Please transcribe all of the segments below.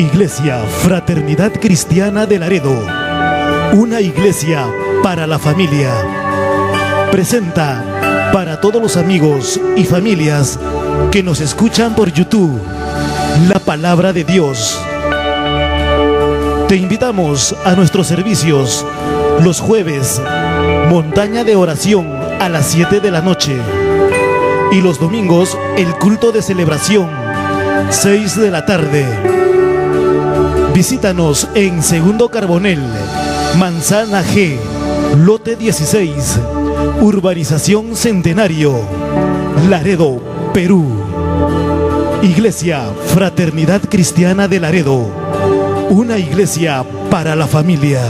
Iglesia Fraternidad Cristiana de Laredo, una iglesia para la familia, presenta para todos los amigos y familias que nos escuchan por YouTube, la palabra de Dios. Te invitamos a nuestros servicios los jueves, montaña de oración a las 7 de la noche, y los domingos el culto de celebración, 6 de la tarde. Visítanos en Segundo Carbonel, Manzana G, lote 16, Urbanización Centenario, Laredo, Perú. Iglesia Fraternidad Cristiana de Laredo, una iglesia para la familia.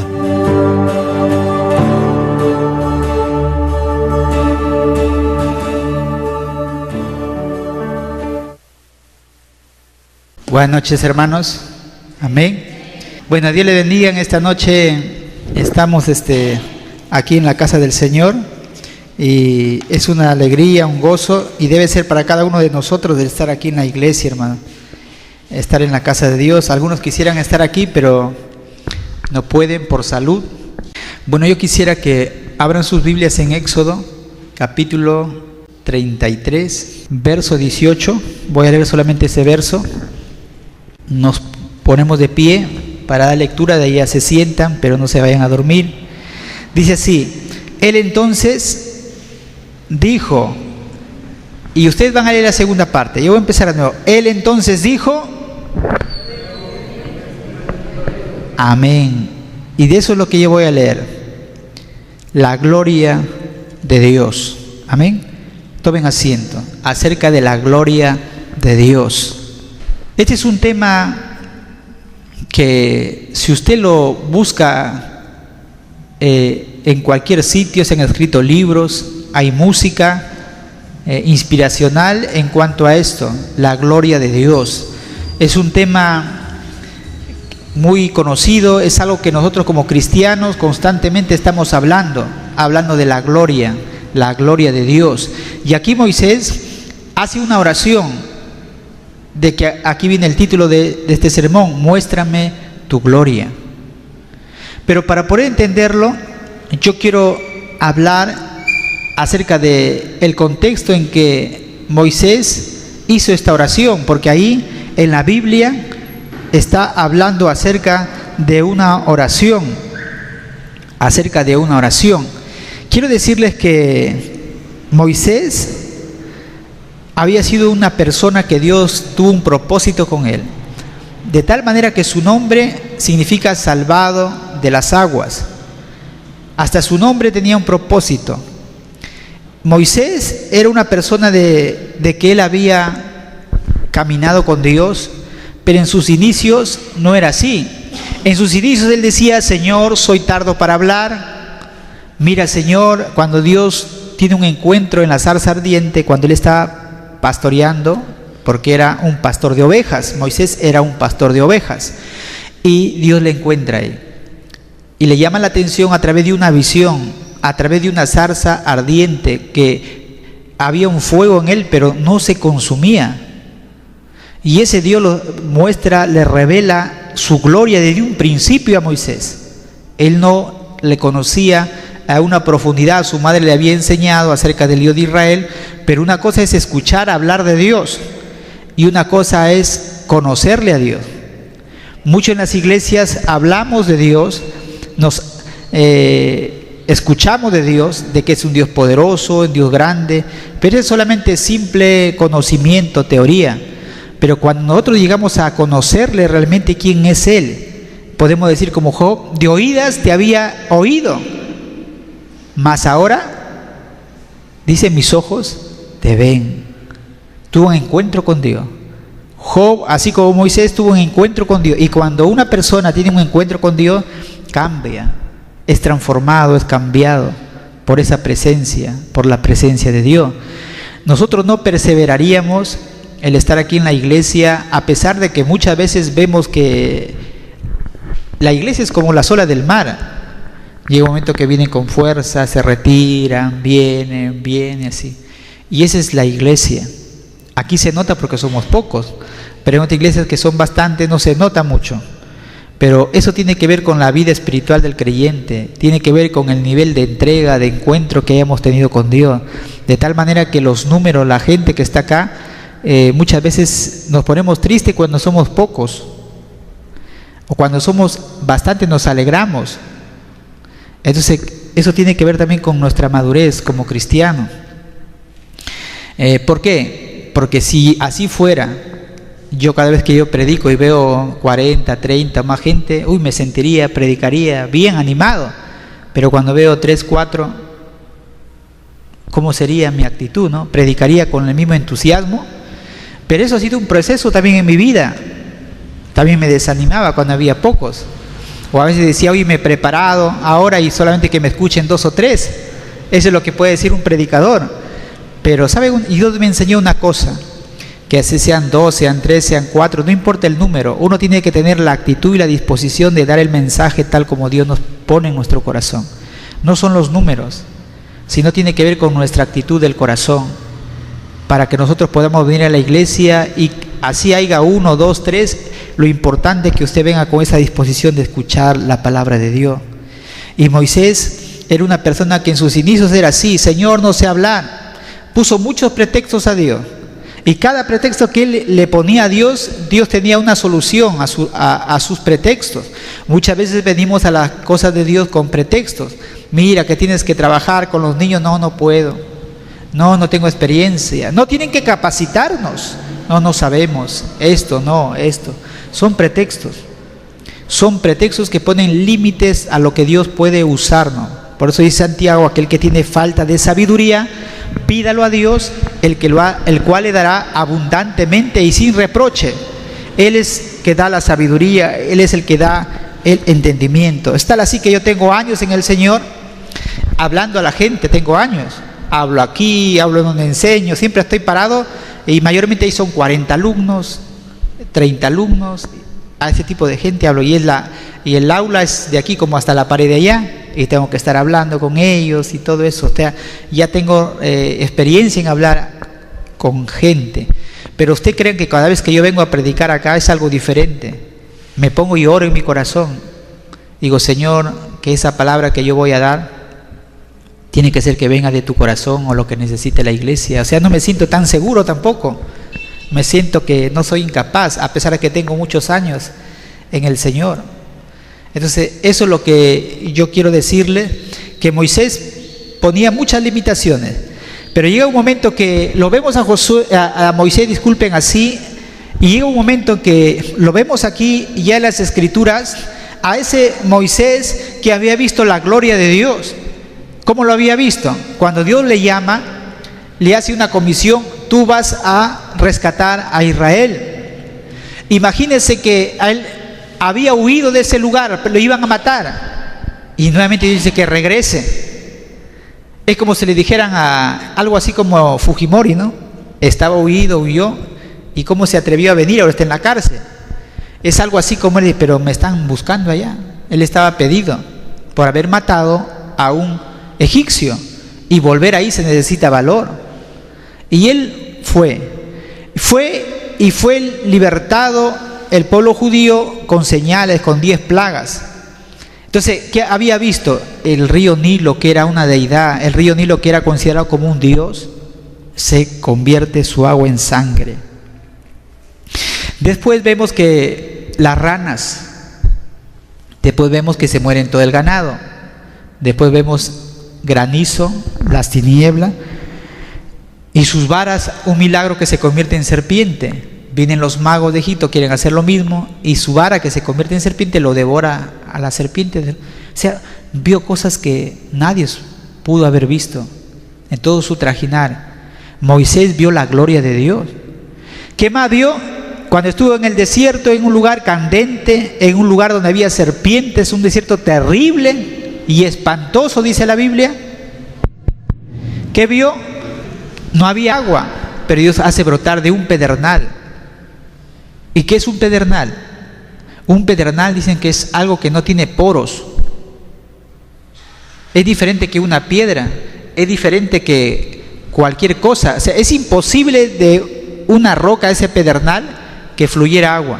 Buenas noches, hermanos. Amén. Bueno, Dios le bendiga. En esta noche estamos aquí en la casa del Señor y es una alegría, un gozo, y debe ser para cada uno de nosotros de estar aquí en la iglesia, hermano. Estar en la casa de Dios. Algunos quisieran estar aquí, pero no pueden por salud. Bueno, yo quisiera que abran sus Biblias en Éxodo, capítulo 33, verso 18. Voy a leer solamente ese verso. Nos ponemos de pie para dar lectura, de ahí ya se sientan, pero no se vayan a dormir. Dice así: Él entonces dijo, y ustedes van a leer la segunda parte, yo voy a empezar de nuevo. Él entonces dijo, amén. Y de eso es lo que yo voy a leer, la gloria de Dios. Amén. Tomen asiento, acerca de la gloria de Dios. Este es un tema que, si usted lo busca en cualquier sitio, se han escrito libros, hay música inspiracional en cuanto a esto, la gloria de Dios. Es un tema muy conocido, es algo que nosotros como cristianos constantemente estamos hablando de la gloria de Dios. Y aquí Moisés hace una oración, de que aquí viene el título de este sermón: muéstrame tu gloria. Pero para poder entenderlo, yo quiero hablar acerca de el contexto en que Moisés hizo esta oración, porque ahí en la Biblia está hablando acerca de una oración, Quiero decirles que Moisés había sido una persona que Dios tuvo un propósito con él, de tal manera que su nombre significa salvado de las aguas. Hasta su nombre tenía un propósito. Moisés era una persona de que él había caminado con Dios, pero en sus inicios no era así. En sus inicios él decía: Señor, soy tardo para hablar. Mira, Señor, cuando Dios tiene un encuentro en la zarza ardiente, cuando él está pastoreando, porque era un pastor de ovejas. Moisés era un pastor de ovejas, y Dios le encuentra ahí y le llama la atención a través de una visión, a través de una zarza ardiente, que había un fuego en él pero no se consumía, y ese Dios lo muestra, le revela su gloria desde un principio a Moisés. Él no le conocía a una profundidad, su madre le había enseñado acerca del Dios de Israel, pero una cosa es escuchar hablar de Dios y una cosa es conocerle a Dios. Mucho en las iglesias hablamos de Dios, nos escuchamos de Dios, de que es un Dios poderoso, un Dios grande, pero es solamente simple conocimiento, teoría. Pero cuando nosotros llegamos a conocerle realmente quién es Él, podemos decir como Job: de oídas te había oído, mas ahora, dice, mis ojos te ven. Tuvo un encuentro con Dios. Job, así como Moisés, tuvo un encuentro con Dios. Y cuando una persona tiene un encuentro con Dios, cambia, es transformado, es cambiado por esa presencia, por la presencia de Dios. Nosotros no perseveraríamos el estar aquí en la iglesia, a pesar de que muchas veces vemos que la iglesia es como las olas del mar. Llega un momento que vienen con fuerza, se retiran, vienen así. Y esa es la iglesia. Aquí se nota porque somos pocos, pero en otras iglesias que son bastantes no se nota mucho. Pero eso tiene que ver con la vida espiritual del creyente, tiene que ver con el nivel de entrega, de encuentro que hayamos tenido con Dios, de tal manera que los números, la gente que está acá, muchas veces nos ponemos tristes cuando somos pocos, o cuando somos bastantes nos alegramos. Entonces eso tiene que ver también con nuestra madurez como cristiano. ¿Por qué? Porque si así fuera, yo cada vez que yo predico y veo 40, 30 más gente, predicaría bien animado. Pero cuando veo 3, 4, ¿cómo sería mi actitud, no? Predicaría con el mismo entusiasmo. Pero eso ha sido un proceso también en mi vida. También me desanimaba cuando había pocos. O a veces decía, hoy me he preparado ahora y solamente que me escuchen 2 o 3. Eso es lo que puede decir un predicador. Pero ¿sabe? Dios me enseñó una cosa, que así sean 2, sean 3, sean 4, no importa el número, uno tiene que tener la actitud y la disposición de dar el mensaje tal como Dios nos pone en nuestro corazón. No son los números, sino tiene que ver con nuestra actitud del corazón, para que nosotros podamos venir a la iglesia y así haya 1, 2, 3, lo importante es que usted venga con esa disposición de escuchar la palabra de Dios. Y Moisés era una persona que en sus inicios era así: Señor, no sé hablar. Puso muchos pretextos a Dios. Y cada pretexto que él le ponía a Dios, Dios tenía una solución a sus pretextos. Muchas veces venimos a las cosas de Dios con pretextos. Mira, que tienes que trabajar con los niños. No, no puedo. No tengo experiencia. No, tienen que capacitarnos. No sabemos. Esto. Son pretextos. Son pretextos que ponen límites a lo que Dios puede usarnos. Por eso dice Santiago, aquel que tiene falta de sabiduría, pídalo a Dios, el cual le dará abundantemente y sin reproche. Él es que da la sabiduría, Él es el que da el entendimiento. Es tal así que yo tengo años en el Señor, hablando a la gente, tengo años. Hablo aquí, hablo donde enseño, siempre estoy parado y mayormente ahí son 40 alumnos, 30 alumnos, a ese tipo de gente hablo. Y el aula es de aquí como hasta la pared de allá. Y tengo que estar hablando con ellos y todo eso. O sea, ya tengo experiencia en hablar con gente. Pero usted cree que cada vez que yo vengo a predicar acá es algo diferente. Me pongo y oro en mi corazón. Digo, Señor, que esa palabra que yo voy a dar tiene que ser que venga de tu corazón o lo que necesite la iglesia. O sea, no me siento tan seguro tampoco. Me siento que no soy incapaz, a pesar de que tengo muchos años en el Señor. Entonces, eso es lo que yo quiero decirle, que Moisés ponía muchas limitaciones, pero llega un momento que lo vemos a Moisés, disculpen así, y llega un momento que lo vemos aquí ya en las Escrituras, a ese Moisés que había visto la gloria de Dios. ¿Cómo lo había visto? Cuando Dios le llama, le hace una comisión: tú vas a rescatar a Israel. Imagínense que a él había huido de ese lugar, pero lo iban a matar. Y nuevamente dice que regrese. Es como si le dijeran algo así como Fujimori, ¿no? Huyó, y cómo se atrevió a venir, ahora está en la cárcel. Es algo así como él dice, pero me están buscando allá. Él estaba pedido por haber matado a un egipcio, y volver ahí se necesita valor. Y él fue libertado el pueblo judío con señales, con 10 plagas. Entonces, ¿qué había visto? El río Nilo, que era una deidad, el río Nilo, que era considerado como un dios, se convierte su agua en sangre. Después vemos que las ranas, después vemos que se mueren todo el ganado, después vemos granizo, las tinieblas, y sus varas, un milagro que se convierte en serpiente. Vienen los magos de Egipto, quieren hacer lo mismo, y su vara que se convierte en serpiente lo devora a la serpiente. O sea, vio cosas que nadie pudo haber visto en todo su trajinar. Moisés vio la gloria de Dios. ¿Qué más vio? Cuando estuvo en el desierto, en un lugar candente, en un lugar donde había serpientes, un desierto terrible y espantoso, dice la Biblia. ¿Qué vio? No había agua, pero Dios hace brotar de un pedernal. ¿Y qué es un pedernal? Un pedernal dicen que es algo que no tiene poros. Es diferente que una piedra, es diferente que cualquier cosa. O sea, es imposible de una roca, ese pedernal, que fluyera agua.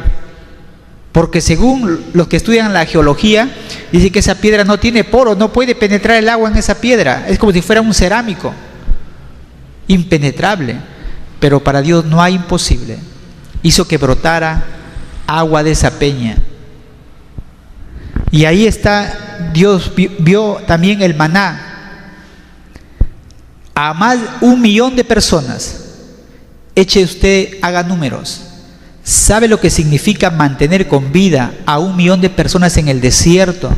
Porque según los que estudian la geología, dice que esa piedra no tiene poros, no puede penetrar el agua en esa piedra. Es como si fuera un cerámico, impenetrable. Pero para Dios no hay imposible. Hizo que brotara agua de esa peña. Y ahí está, Dios vio también el maná. A más de 1 millón de personas. Eche usted, haga números. ¿Sabe lo que significa mantener con vida a 1 millón de personas en el desierto,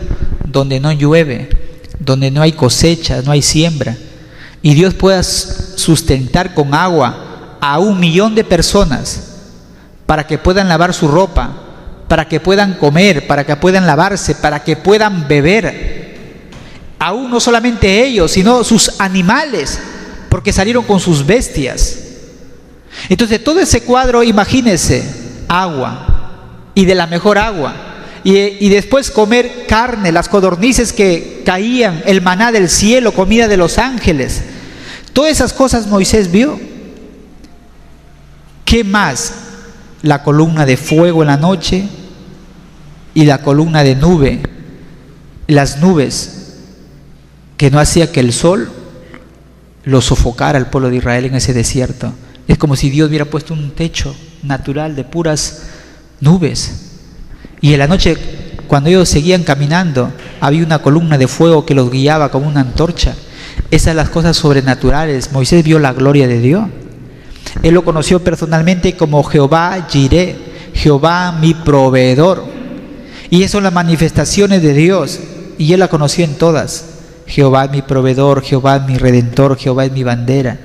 donde no llueve, donde no hay cosecha, no hay siembra? Y Dios pueda sustentar con agua a 1 millón de personas para que puedan lavar su ropa, para que puedan comer, para que puedan lavarse, para que puedan beber. Aún no solamente ellos, sino sus animales, porque salieron con sus bestias. Entonces todo ese cuadro, imagínense, agua, y de la mejor agua, y después comer carne, las codornices que caían, el maná del cielo, comida de los ángeles. Todas esas cosas Moisés vio. ¿Qué más? La columna de fuego en la noche y la columna de nube, las nubes que no hacía que el sol lo sofocara al pueblo de Israel en ese desierto. Es como si Dios hubiera puesto un techo natural de puras nubes. Y en la noche, cuando ellos seguían caminando, había una columna de fuego que los guiaba como una antorcha. Esas son las cosas sobrenaturales. Moisés vio la gloria de Dios. Él lo conoció personalmente como Jehová Jireh, Jehová mi proveedor. Y esas son las manifestaciones de Dios. Y él la conoció en todas. Jehová es mi proveedor, Jehová es mi redentor, Jehová es mi bandera.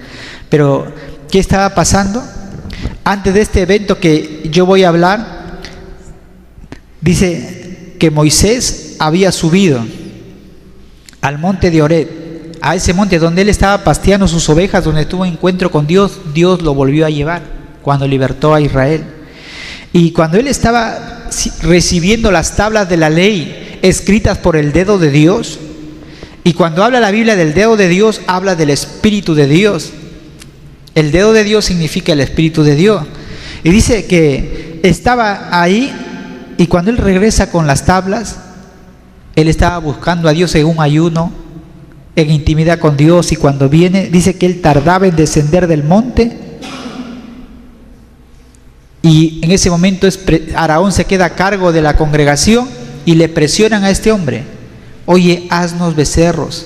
Pero, ¿qué estaba pasando? Antes de este evento que yo voy a hablar, dice que Moisés había subido al monte de Horeb, a ese monte donde él estaba pasteando sus ovejas, donde tuvo encuentro con Dios. Dios lo volvió a llevar cuando libertó a Israel. Y cuando él estaba recibiendo las tablas de la ley escritas por el dedo de Dios, y cuando habla la Biblia del dedo de Dios, habla del Espíritu de Dios. El dedo de Dios significa el Espíritu de Dios. Y dice que estaba ahí, y cuando él regresa con las tablas, él estaba buscando a Dios en un ayuno, en intimidad con Dios. Y cuando viene, dice que él tardaba en descender del monte. Y en ese momento Aarón se queda a cargo de la congregación y le presionan a este hombre: oye, haznos becerros.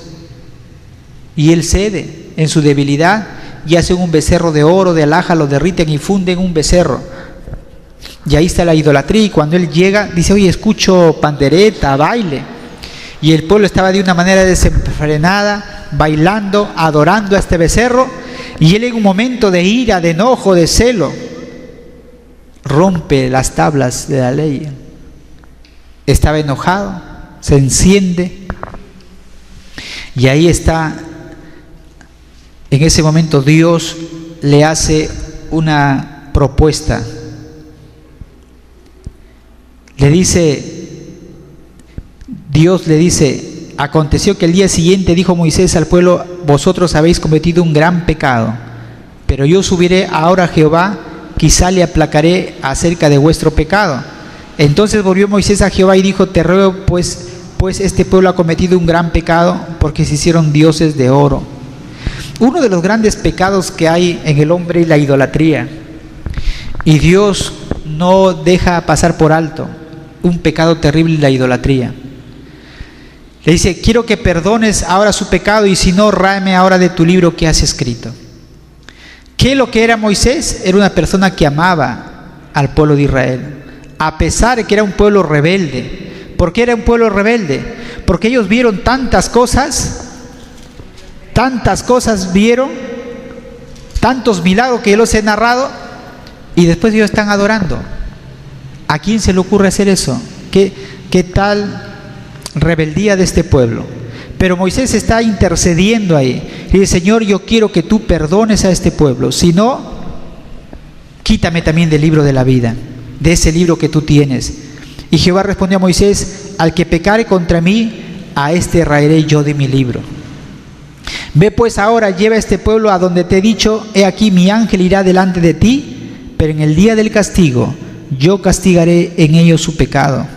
Y él cede en su debilidad y hacen un becerro de oro, de alhaja, lo derriten y funden un becerro. Y ahí está la idolatría. Y cuando él llega, dice: oye, escucho pandereta, baile. Y el pueblo estaba de una manera desenfrenada, bailando, adorando a este becerro. Y él, en un momento de ira, de enojo, de celo, rompe las tablas de la ley. Estaba enojado, se enciende, y ahí está. En ese momento Dios le hace una propuesta. Dios le dice: aconteció que el día siguiente dijo Moisés al pueblo: vosotros habéis cometido un gran pecado, pero yo subiré ahora a Jehová, quizá le aplacaré acerca de vuestro pecado. Entonces volvió Moisés a Jehová y dijo: te ruego pues este pueblo ha cometido un gran pecado, porque se hicieron dioses de oro. Uno de los grandes pecados que hay en el hombre es la idolatría, y Dios no deja pasar por alto un pecado terrible, la idolatría. Le dice: quiero que perdones ahora su pecado, y si no, ráeme ahora de tu libro que has escrito. ¿Qué es lo que era Moisés? Era una persona que amaba al pueblo de Israel, a pesar de que era un pueblo rebelde. ¿Por qué era un pueblo rebelde? Porque ellos vieron tantas cosas vieron, tantos milagros que yo los he narrado, y después ellos están adorando. ¿A quién se le ocurre hacer eso? ¿Qué tal rebeldía de este pueblo? Pero Moisés está intercediendo ahí. Y dice: Señor, yo quiero que tú perdones a este pueblo. Si no, quítame también del libro de la vida, de ese libro que tú tienes. Y Jehová respondió a Moisés: al que pecare contra mí, a este raeré yo de mi libro. Ve pues ahora, lleva a este pueblo a donde te he dicho: he aquí mi ángel irá delante de ti, pero en el día del castigo yo castigaré en ellos su pecado.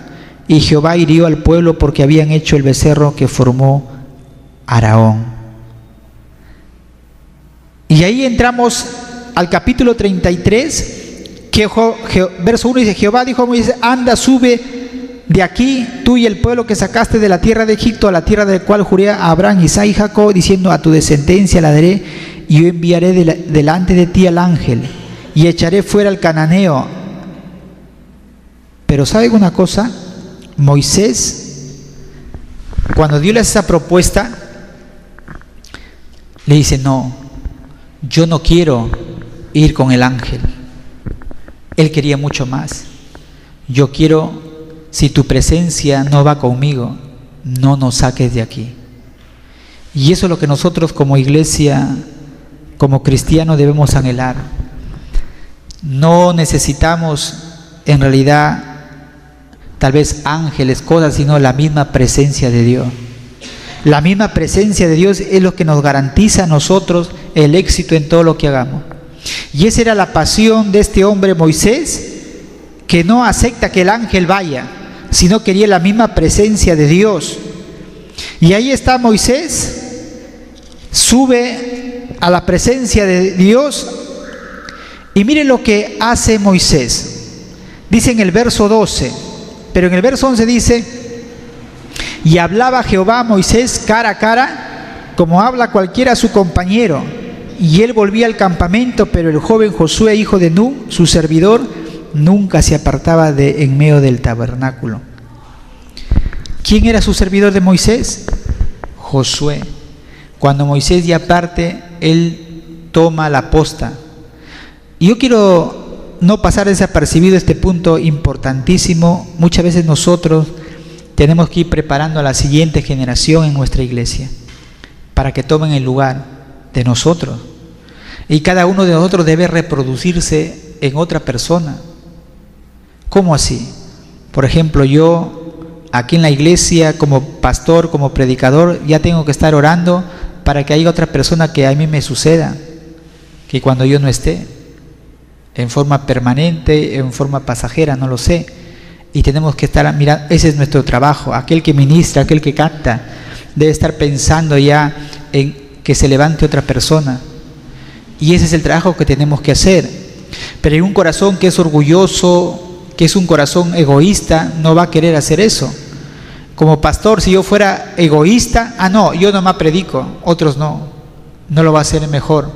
Y Jehová hirió al pueblo porque habían hecho el becerro que formó Aarón. Y ahí entramos al capítulo 33, que verso 1 dice: Jehová dijo a Moisés: anda, sube de aquí, tú y el pueblo que sacaste de la tierra de Egipto, a la tierra del cual juré a Abraham, Isaac y Jacob, diciendo: a tu descendencia la daré, y yo enviaré delante de ti al ángel, y echaré fuera al cananeo. Pero ¿saben una cosa? Moisés, cuando Dios le hace esa propuesta, le dice: no, yo no quiero ir con el ángel. Él quería mucho más. Yo quiero, si tu presencia no va conmigo, no nos saques de aquí. Y eso es lo que nosotros como iglesia, como cristianos, debemos anhelar. No necesitamos en realidad tal vez ángeles, cosas, sino la misma presencia de Dios. La misma presencia de Dios es lo que nos garantiza a nosotros el éxito en todo lo que hagamos. Y esa era la pasión de este hombre Moisés, que no acepta que el ángel vaya, sino quería la misma presencia de Dios. Y ahí está Moisés, sube a la presencia de Dios, y miren lo que hace Moisés. Dice en el verso 12, pero en el verso 11 dice: y hablaba Jehová a Moisés cara a cara, como habla cualquiera a su compañero. Y él volvía al campamento, pero el joven Josué, hijo de Nun, su servidor, nunca se apartaba de en medio del tabernáculo. ¿Quién era su servidor de Moisés? Josué. Cuando Moisés ya parte, él toma la posta. Y yo quiero no pasar desapercibido este punto importantísimo. Muchas veces nosotros tenemos que ir preparando a la siguiente generación en nuestra iglesia para que tomen el lugar de nosotros, y cada uno de nosotros debe reproducirse en otra persona. ¿Cómo así? Por ejemplo, yo aquí en la iglesia, como pastor, como predicador, ya tengo que estar orando para que haya otra persona que a mí me suceda, que cuando yo no esté, en forma permanente, en forma pasajera, no lo sé, y tenemos que estar mirando. Ese es nuestro trabajo. Aquel que ministra, aquel que canta, debe estar pensando ya en que se levante otra persona, y ese es el trabajo que tenemos que hacer. Pero hay un corazón que es orgulloso, que es un corazón egoísta, no va a querer hacer eso. Como pastor, si yo fuera egoísta, no, yo nomás predico, otros no lo va a hacer mejor.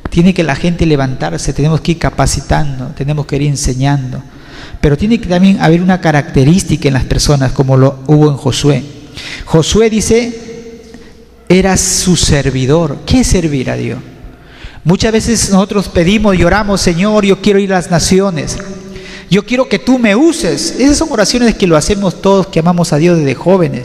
Tiene que la gente levantarse, tenemos que ir capacitando, tenemos que ir enseñando, pero tiene que también haber una característica en las personas, como lo hubo en Josué. Josué dice: era su servidor. ¿Qué es servir a Dios? Muchas veces nosotros pedimos y oramos: Señor, yo quiero ir a las naciones, yo quiero que tú me uses. Esas son oraciones que lo hacemos todos que amamos a Dios desde jóvenes.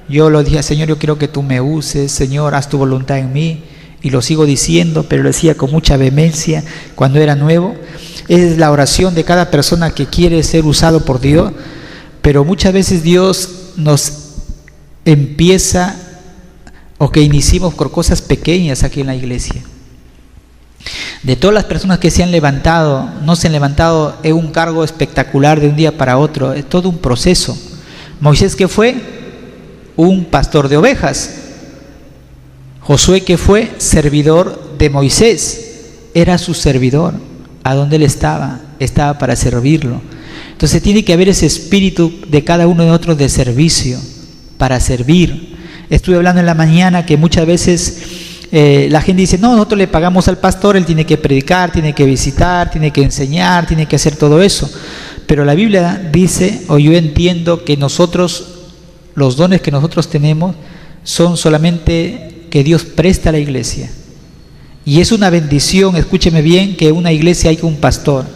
Yo lo dije: Señor, yo quiero que tú me uses, Señor, haz tu voluntad en mí. Y lo sigo diciendo, pero lo decía con mucha vehemencia cuando era nuevo. Es la oración de cada persona que quiere ser usado por Dios, pero muchas veces Dios nos empieza, o que iniciemos por cosas pequeñas aquí en la iglesia. De todas las personas que se han levantado, no se han levantado en un cargo espectacular de un día para otro, es todo un proceso. Moisés, ¿qué fue? Un pastor de ovejas. Josué, ¿qué fue? Servidor de Moisés. Era su servidor. ¿A dónde él estaba? Estaba para servirlo. Entonces tiene que haber ese espíritu de cada uno de nosotros de servicio, para servir. Estuve hablando en la mañana que muchas veces la gente dice: no, nosotros le pagamos al pastor, él tiene que predicar, tiene que visitar, tiene que enseñar, tiene que hacer todo eso. Pero la Biblia dice, o yo entiendo, que nosotros, los dones que nosotros tenemos, son solamente que Dios presta a la iglesia. Y es una bendición, escúcheme bien, que en una iglesia haya un pastor,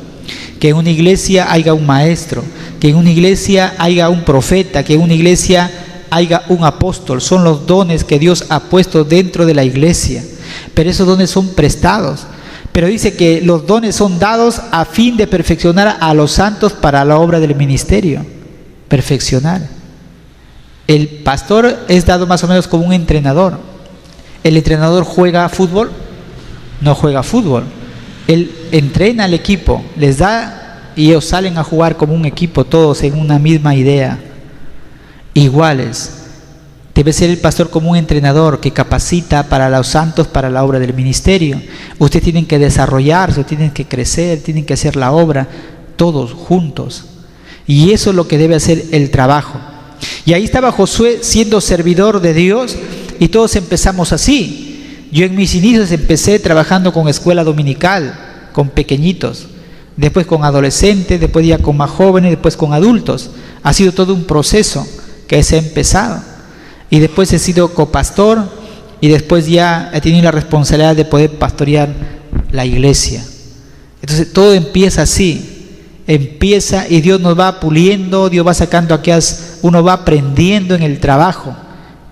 que en una iglesia haya un maestro, que en una iglesia haya un profeta, que en una iglesia haya un apóstol. Son los dones que Dios ha puesto dentro de la iglesia, pero esos dones son prestados. Pero dice que los dones son dados a fin de perfeccionar a los santos para la obra del ministerio. Perfeccionar. El pastor es dado más o menos como un entrenador. ¿El entrenador juega fútbol? No juega fútbol. Él entrena al equipo, les da y ellos salen a jugar como un equipo, todos en una misma idea, iguales. Debe ser el pastor como un entrenador que capacita para los santos para la obra del ministerio. Ustedes tienen que desarrollarse, tienen que crecer, tienen que hacer la obra, todos juntos. Y eso es lo que debe hacer el trabajo. Y ahí estaba Josué siendo servidor de Dios y todos empezamos así. Yo en mis inicios empecé trabajando con escuela dominical, con pequeñitos, después con adolescentes, después ya con más jóvenes, después con adultos. Ha sido todo un proceso que se ha empezado. Y después he sido copastor y después ya he tenido la responsabilidad de poder pastorear la iglesia. Entonces todo empieza así, empieza y Dios nos va puliendo, Dios va sacando aquellas, uno va aprendiendo en el trabajo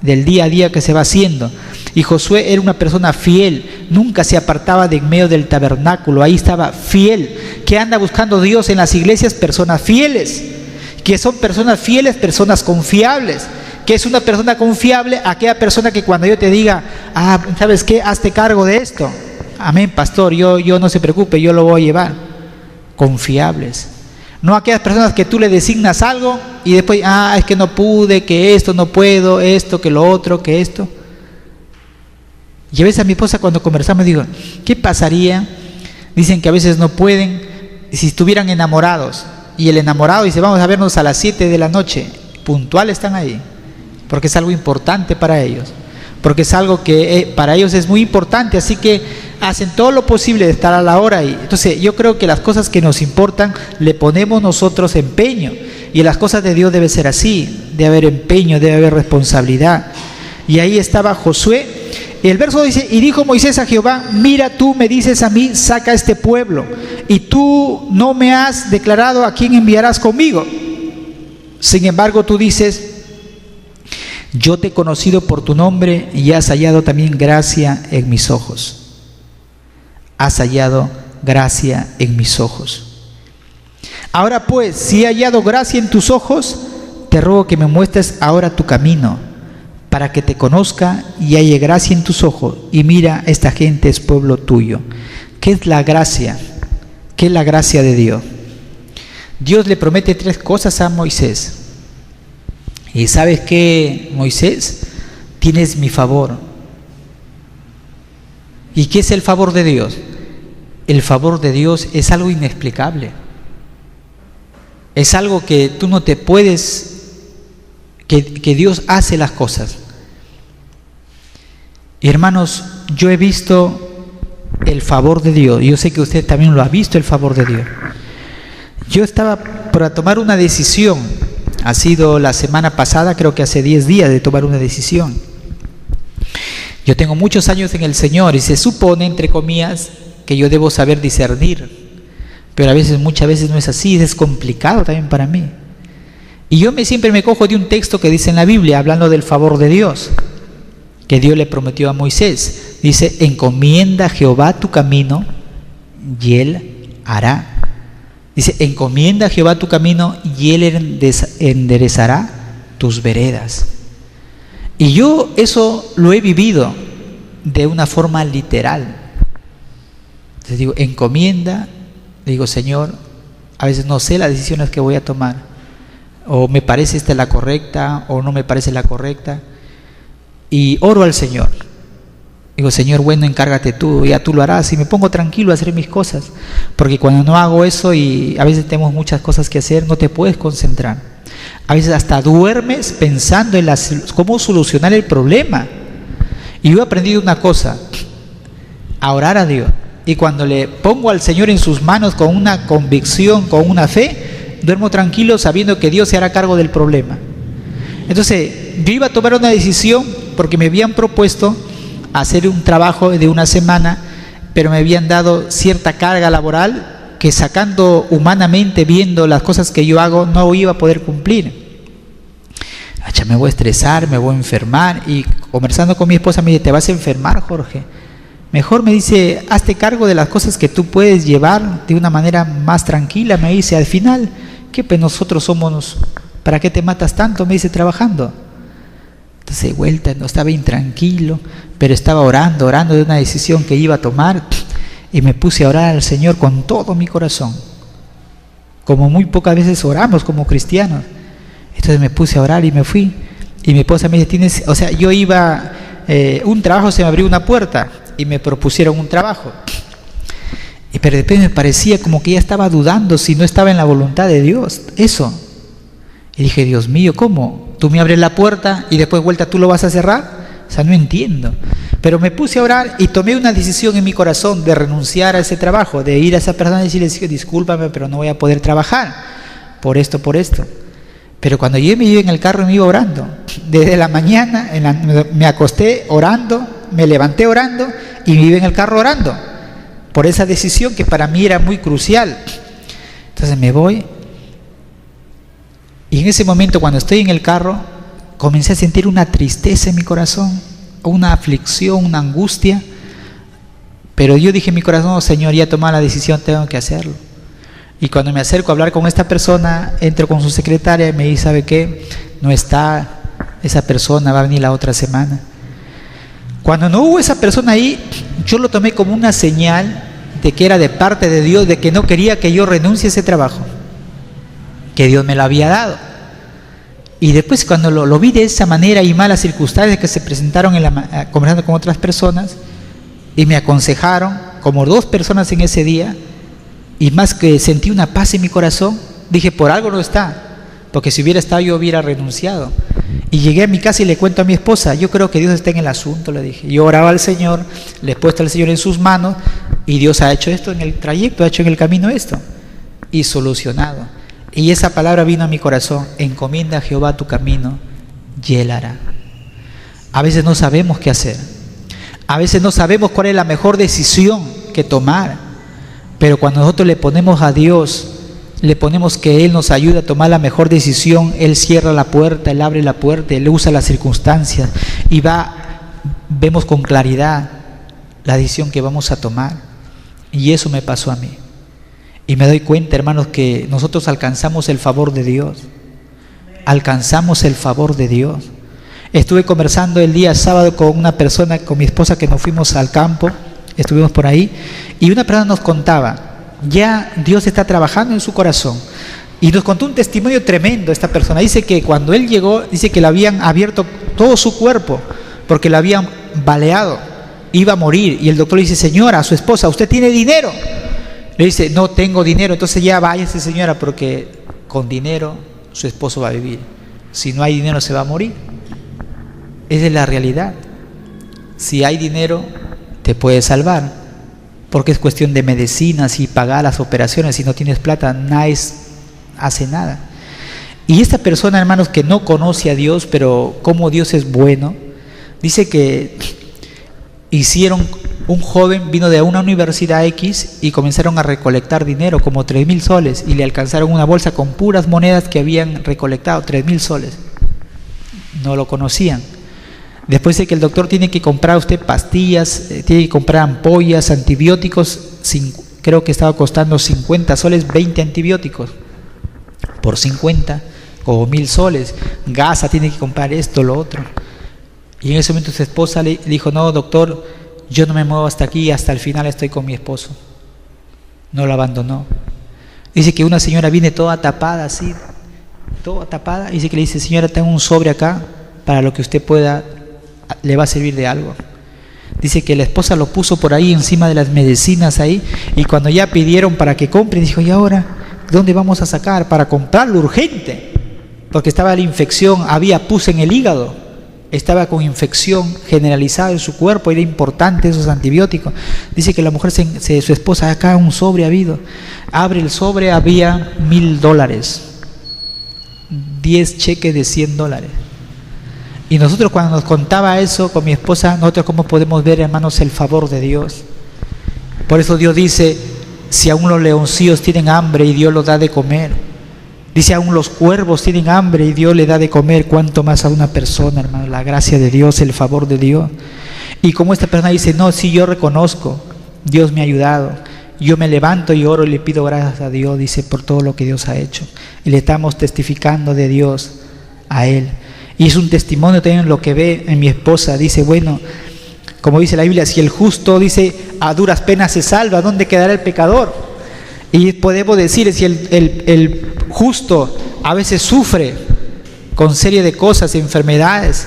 del día a día que se va haciendo. Y Josué era una persona fiel, nunca se apartaba de en medio del tabernáculo, ahí estaba fiel. ¿Qué anda buscando Dios en las iglesias? Personas fieles, que son personas fieles, personas confiables. ¿Qué es una persona confiable? Aquella persona que cuando yo te diga, ¿sabes qué? Hazte cargo de esto. Amén, pastor, yo no se preocupe, yo lo voy a llevar. Confiables. No aquellas personas que tú le designas algo y después, es que no pude, que esto no puedo, esto, que lo otro, que esto. Y a veces a mi esposa cuando conversamos digo, ¿qué pasaría? Dicen que a veces no pueden, si estuvieran enamorados. Y el enamorado dice, vamos a vernos a las 7 de la noche. Puntual están ahí. Porque es algo importante para ellos, porque es algo que para ellos es muy importante, así que hacen todo lo posible de estar a la hora ahí. Entonces yo creo que las cosas que nos importan le ponemos nosotros empeño, y las cosas de Dios debe ser así, debe haber empeño, debe haber responsabilidad. Y ahí estaba Josué. El verso dice, y dijo Moisés a Jehová, mira, tú me dices a mí, saca a este pueblo, y tú no me has declarado a quién enviarás conmigo. Sin embargo tú dices, yo te he conocido por tu nombre y has hallado también gracia en mis ojos. Has hallado gracia en mis ojos. Ahora pues, si he hallado gracia en tus ojos, te ruego que me muestres ahora tu camino, para que te conozca y halle gracia en tus ojos. Y mira, esta gente es pueblo tuyo. ¿Qué es la gracia? ¿Qué es la gracia de Dios? Dios le promete 3 cosas a Moisés. Y ¿sabes qué, Moisés? Tienes mi favor. ¿Y qué es el favor de Dios? El favor de Dios es algo inexplicable. Es algo que tú no te puedes, que Dios hace las cosas. Y hermanos, yo he visto el favor de Dios. Yo sé que usted también lo ha visto, el favor de Dios. Yo estaba para tomar una decisión. Ha sido la semana pasada, creo que hace 10 días de tomar una decisión. Yo tengo muchos años en el Señor y se supone, entre comillas, que yo debo saber discernir. Pero a veces, muchas veces no es así, es complicado también para mí. Y yo siempre me cojo de un texto que dice en la Biblia, hablando del favor de Dios, que Dios le prometió a Moisés. Dice, encomienda a Jehová tu camino y Él hará. Dice, encomienda a Jehová tu camino y Él enderezará tus veredas. Y yo eso lo he vivido de una forma literal. Entonces digo, encomienda, digo, Señor, a veces no sé las decisiones que voy a tomar. O me parece esta la correcta, o no me parece la correcta. Y oro al Señor. Digo, Señor, bueno, encárgate tú, ya tú lo harás. Y me pongo tranquilo a hacer mis cosas. Porque cuando no hago eso, y a veces tenemos muchas cosas que hacer, no te puedes concentrar. A veces hasta duermes pensando en cómo solucionar el problema. Y yo he aprendido una cosa, a orar a Dios. Y cuando le pongo al Señor en sus manos con una convicción, con una fe, duermo tranquilo sabiendo que Dios se hará cargo del problema. Entonces, yo iba a tomar una decisión porque me habían propuesto hacer un trabajo de una semana, pero me habían dado cierta carga laboral que, sacando humanamente, viendo las cosas que yo hago, no iba a poder cumplir. Me voy a estresar, me voy a enfermar. Y conversando con mi esposa me dice, ¿te vas a enfermar, Jorge? Mejor, me dice, hazte cargo de las cosas que tú puedes llevar de una manera más tranquila. Me dice, al final, ¿qué pues nosotros somos? ¿Para qué te matas tanto? Me dice, trabajando. Entonces, de vuelta, no estaba intranquilo, pero estaba orando de una decisión que iba a tomar. y me puse a orar al Señor con todo mi corazón, como muy pocas veces oramos como cristianos. Entonces me puse a orar y me fui, y mi esposa me dice, yo iba, un trabajo, se me abrió una puerta y me propusieron un trabajo, pero después me parecía como que ella estaba dudando si no estaba en la voluntad de Dios, eso. Y dije, Dios mío, ¿cómo? Tú me abres la puerta y después vuelta tú lo vas a cerrar. O sea, no entiendo. Pero me puse a orar y tomé una decisión en mi corazón de renunciar a ese trabajo, de ir a esa persona y decirle, discúlpame, pero no voy a poder trabajar por esto. Pero cuando yo me iba en el carro, me iba orando. Desde la mañana me acosté orando, me levanté orando y me iba en el carro orando por esa decisión que para mí era muy crucial. Entonces me voy, y en ese momento, cuando estoy en el carro, comencé a sentir una tristeza en mi corazón, una aflicción, una angustia. Pero yo dije en mi corazón, no, Señor, ya he tomado la decisión, tengo que hacerlo. Y cuando me acerco a hablar con esta persona, entro con su secretaria y me dice, ¿sabe qué? No está esa persona, va a venir la otra semana. Cuando no hubo esa persona ahí, yo lo tomé como una señal de que era de parte de Dios, de que no quería que yo renuncie a ese trabajo, que Dios me lo había dado. Y después, cuando lo vi de esa manera y malas circunstancias que se presentaron conversando con otras personas, y me aconsejaron, como 2 personas en ese día, y más que sentí una paz en mi corazón, dije, por algo no está, porque si hubiera estado yo hubiera renunciado. Y llegué a mi casa y le cuento a mi esposa, yo creo que Dios está en el asunto, le dije. Yo oraba al Señor, le he puesto al Señor en sus manos, y Dios ha hecho esto en el trayecto, ha hecho en el camino esto, y solucionado. Y esa palabra vino a mi corazón, encomienda a Jehová tu camino, y Él hará. A veces no sabemos qué hacer, a veces no sabemos cuál es la mejor decisión que tomar, pero cuando nosotros le ponemos a Dios, le ponemos que Él nos ayude a tomar la mejor decisión, Él cierra la puerta, Él abre la puerta, Él usa las circunstancias y vemos con claridad la decisión que vamos a tomar. Y eso me pasó a mí. Y me doy cuenta, hermanos, que nosotros alcanzamos el favor de Dios. Alcanzamos el favor de Dios. Estuve conversando el día sábado con una persona, con mi esposa, que nos fuimos al campo, estuvimos por ahí, y una persona nos contaba, ya Dios está trabajando en su corazón, y nos contó un testimonio tremendo. Esta persona dice que cuando él llegó, dice que le habían abierto todo su cuerpo, porque le habían baleado, iba a morir, y el doctor le dice, señora, a su esposa, ¿usted tiene dinero? Le dice, no tengo dinero. Entonces ya váyase, señora, porque con dinero su esposo va a vivir, si no hay dinero se va a morir. Esa es la realidad. Si hay dinero te puedes salvar, porque es cuestión de medicinas y pagar las operaciones. Si no tienes plata, nadie hace nada. Y esta persona, hermanos, que no conoce a Dios, pero como Dios es bueno, dice que un joven vino de una universidad X y comenzaron a recolectar dinero, como 3,000 soles, y le alcanzaron una bolsa con puras monedas que habían recolectado, 3,000 soles. No lo conocían. Después de que el doctor tiene que comprar usted pastillas, tiene que comprar ampollas, antibióticos, creo que estaba costando 50 soles, 20 antibióticos, por 50, como 1,000 soles, gasa, tiene que comprar esto, lo otro. Y en ese momento su esposa le dijo, no, doctor, yo no me muevo hasta aquí, hasta el final estoy con mi esposo. No lo abandonó. Dice que una señora viene toda tapada así, toda tapada, y dice que le dice, señora, tengo un sobre acá, para lo que usted pueda, le va a servir de algo. Dice que la esposa lo puso por ahí encima de las medicinas ahí, y cuando ya pidieron para que compre, dijo, ¿y ahora dónde vamos a sacar para comprarlo urgente? Porque estaba la infección, había pus en el hígado, estaba con infección generalizada en su cuerpo, era importante esos antibióticos. Dice que la mujer, su esposa, acá un sobre ha habido, abre el sobre, había $1,000, 10 cheques de $100. Y nosotros, cuando nos contaba eso con mi esposa, nosotros cómo podemos ver, hermanos, el favor de Dios. Por eso Dios dice, si aún los leoncillos tienen hambre y Dios los da de comer, dice, aún los cuervos tienen hambre y Dios le da de comer, cuánto más a una persona, hermano, la gracia de Dios, el favor de Dios. Y como esta persona dice, no, sí, yo reconozco, Dios me ha ayudado, yo me levanto y oro y le pido gracias a Dios, dice, por todo lo que Dios ha hecho, y le estamos testificando de Dios a Él. Y es un testimonio también lo que ve en mi esposa. Dice, bueno, Como dice la Biblia, si el justo dice a duras penas se salva, ¿dónde quedará el pecador? Y podemos decir, si el justo a veces sufre con serie de cosas, enfermedades,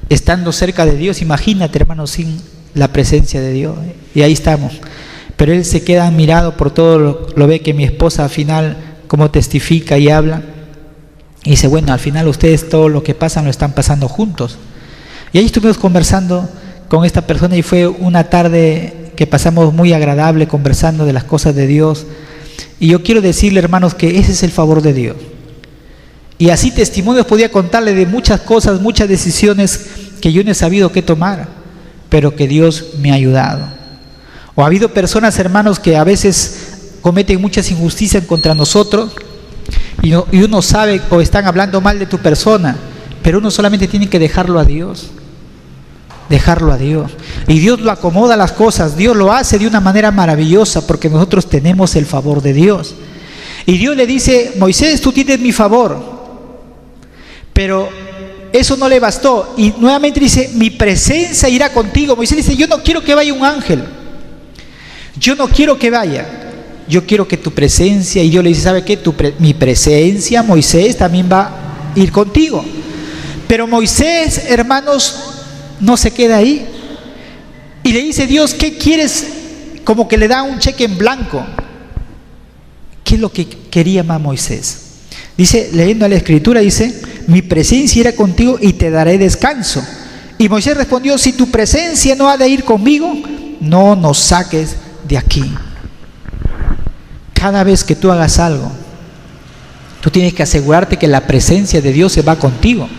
estando cerca de Dios, imagínate, hermano, sin la presencia de Dios. Y ahí estamos. Pero él se queda admirado por todo, lo ve que mi esposa al final, como testifica y habla, y dice, bueno, al final ustedes todo lo que pasan lo están pasando juntos. Y ahí estuvimos conversando con esta persona y fue una tarde que pasamos muy agradable conversando de las cosas de Dios. Y yo quiero decirle, hermanos, que ese es el favor de Dios. Y así testimonios podía contarle de muchas cosas, muchas decisiones que yo no he sabido qué tomar, pero que Dios me ha ayudado. O ha habido personas, hermanos, que a veces cometen muchas injusticias contra nosotros y uno sabe o están hablando mal de tu persona, pero uno solamente tiene que dejarlo a Dios. Dejarlo a Dios. Y Dios lo acomoda las cosas, Dios lo hace de una manera maravillosa porque nosotros tenemos el favor de Dios. Y Dios le dice, Moisés, tú tienes mi favor. Pero eso no le bastó. Y nuevamente dice, mi presencia irá contigo. Moisés dice, yo no quiero que vaya un ángel. Yo no quiero que vaya. Yo quiero que tu presencia. Y Dios le dice, ¿sabe qué? Mi presencia, Moisés, también va a ir contigo. Pero Moisés, hermanos, no se queda ahí. Y le dice Dios, ¿qué quieres? Como que le da un cheque en blanco. ¿Qué es lo que quería más Moisés? Dice, leyendo la escritura, dice, mi presencia irá contigo y te daré descanso. Y Moisés respondió, si tu presencia no ha de ir conmigo, no nos saques de aquí. Cada vez que tú hagas algo, tú tienes que asegurarte que la presencia de Dios se va contigo.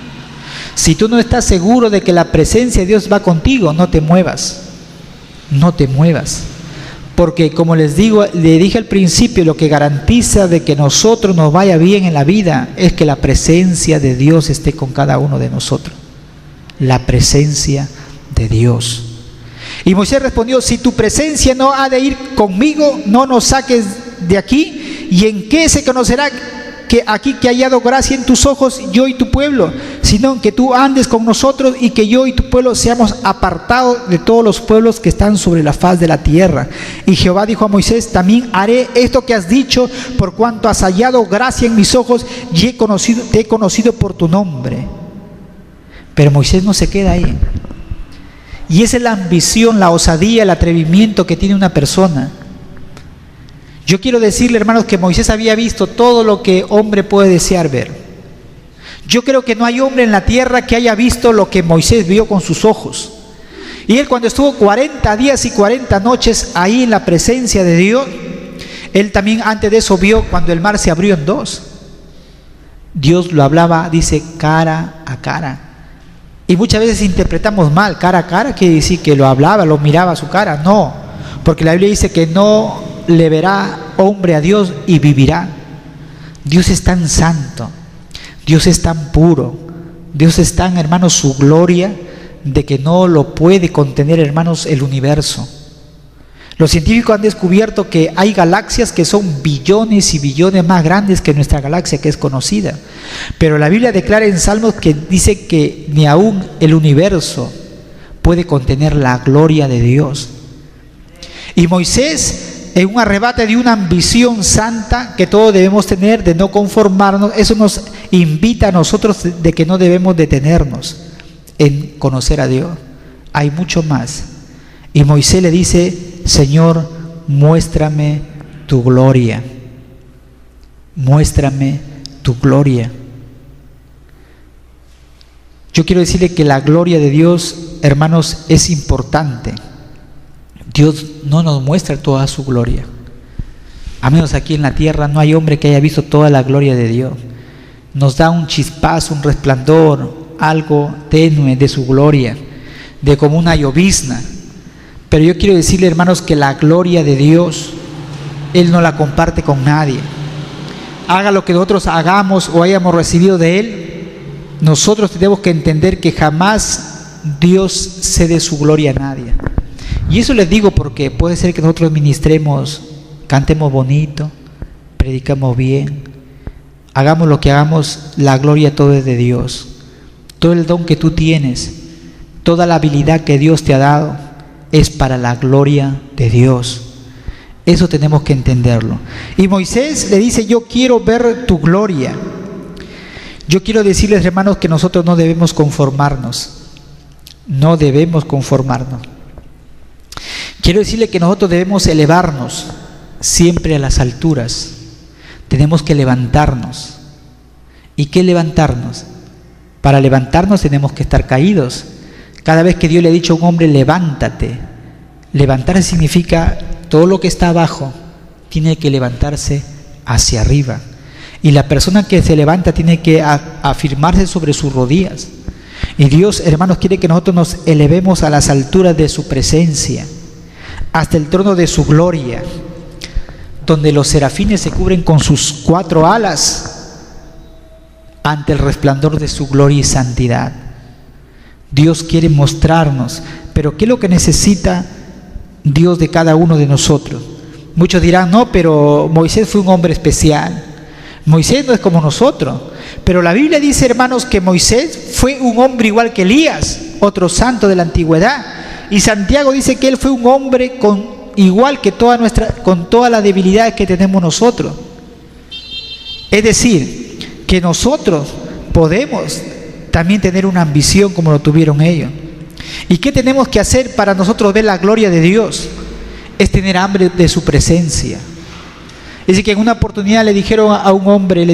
Si tú no estás seguro de que la presencia de Dios va contigo, no te muevas. No te muevas. Porque como le dije al principio, lo que garantiza de que nosotros nos vaya bien en la vida es que la presencia de Dios esté con cada uno de nosotros. La presencia de Dios. Y Moisés respondió, si tu presencia no ha de ir conmigo, no nos saques de aquí. ¿Y en qué se conocerá que aquí que he hallado gracia en tus ojos, yo y tu pueblo, sino en que tú andes con nosotros y que yo y tu pueblo seamos apartados de todos los pueblos que están sobre la faz de la tierra? Y Jehová dijo a Moisés, también haré esto que has dicho, por cuanto has hallado gracia en mis ojos y te he conocido por tu nombre. Pero Moisés no se queda ahí. Y esa es la ambición, la osadía, el atrevimiento que tiene una persona. Yo quiero decirle, hermanos, que Moisés había visto todo lo que hombre puede desear ver. Yo creo que no hay hombre en la tierra que haya visto lo que Moisés vio con sus ojos. Y él, cuando estuvo 40 días y 40 noches ahí en la presencia de Dios, él también antes de eso vio cuando el mar se abrió en dos. Dios lo hablaba, dice, cara a cara. Y muchas veces interpretamos mal, cara a cara, quiere decir que lo hablaba, lo miraba a su cara. No, porque la Biblia dice que no le verá hombre a Dios y vivirá. Dios es tan santo, Dios es tan puro, Dios es tan, hermanos, su gloria, de que no lo puede contener, hermanos, el universo. Los científicos han descubierto que hay galaxias que son billones y billones más grandes que nuestra galaxia que es conocida. Pero la Biblia declara en Salmos que dice que ni aún el universo puede contener la gloria de Dios. Y Moisés, en un arrebate de una ambición santa que todos debemos tener, de no conformarnos, eso nos invita a nosotros de que no debemos detenernos en conocer a Dios. Hay mucho más. Y Moisés le dice, Señor, muéstrame tu gloria. Muéstrame tu gloria. Yo quiero decirle que la gloria de Dios, hermanos, es importante. Dios no nos muestra toda su gloria. A menos aquí en la tierra no hay hombre que haya visto toda la gloria de Dios. Nos da un chispazo, un resplandor, algo tenue de su gloria, de como una llovizna. Pero yo quiero decirle, hermanos, que la gloria de Dios, Él no la comparte con nadie. Haga lo que nosotros hagamos o hayamos recibido de Él, nosotros tenemos que entender que jamás Dios cede su gloria a nadie. Y eso les digo porque puede ser que nosotros ministremos, cantemos bonito, predicamos bien, hagamos lo que hagamos, la gloria todo es de Dios. Todo el don que tú tienes, Toda la habilidad que Dios te ha dado es para la gloria de Dios. Eso tenemos que entenderlo. Y Moisés le dice, yo quiero ver tu gloria. Yo quiero decirles, hermanos, que nosotros no debemos conformarnos. No debemos conformarnos. Quiero decirle que nosotros debemos elevarnos siempre a las alturas. Tenemos que levantarnos. ¿Y qué levantarnos? Para levantarnos tenemos que estar caídos. Cada vez que Dios le ha dicho a un hombre, levántate. Levantarse significa todo lo que está abajo tiene que levantarse hacia arriba. Y la persona que se levanta tiene que afirmarse sobre sus rodillas. Y Dios, hermanos, quiere que nosotros nos elevemos a las alturas de su presencia, hasta el trono de su gloria, donde los serafines se cubren con sus 4 alas ante el resplandor de su gloria y santidad. Dios quiere mostrarnos, pero ¿qué es lo que necesita Dios de cada uno de nosotros? Muchos dirán, no, pero Moisés fue un hombre especial. Moisés no es como nosotros. Pero la Biblia dice, hermanos, que Moisés fue un hombre igual que Elías, otro santo de la antigüedad. Y Santiago dice que él fue un hombre igual que con todas las debilidades que tenemos nosotros. Es decir, que nosotros podemos también tener una ambición como lo tuvieron ellos. ¿Y qué tenemos que hacer para nosotros ver la gloria de Dios? Es tener hambre de su presencia. Es decir, que en una oportunidad le dijeron a un hombre,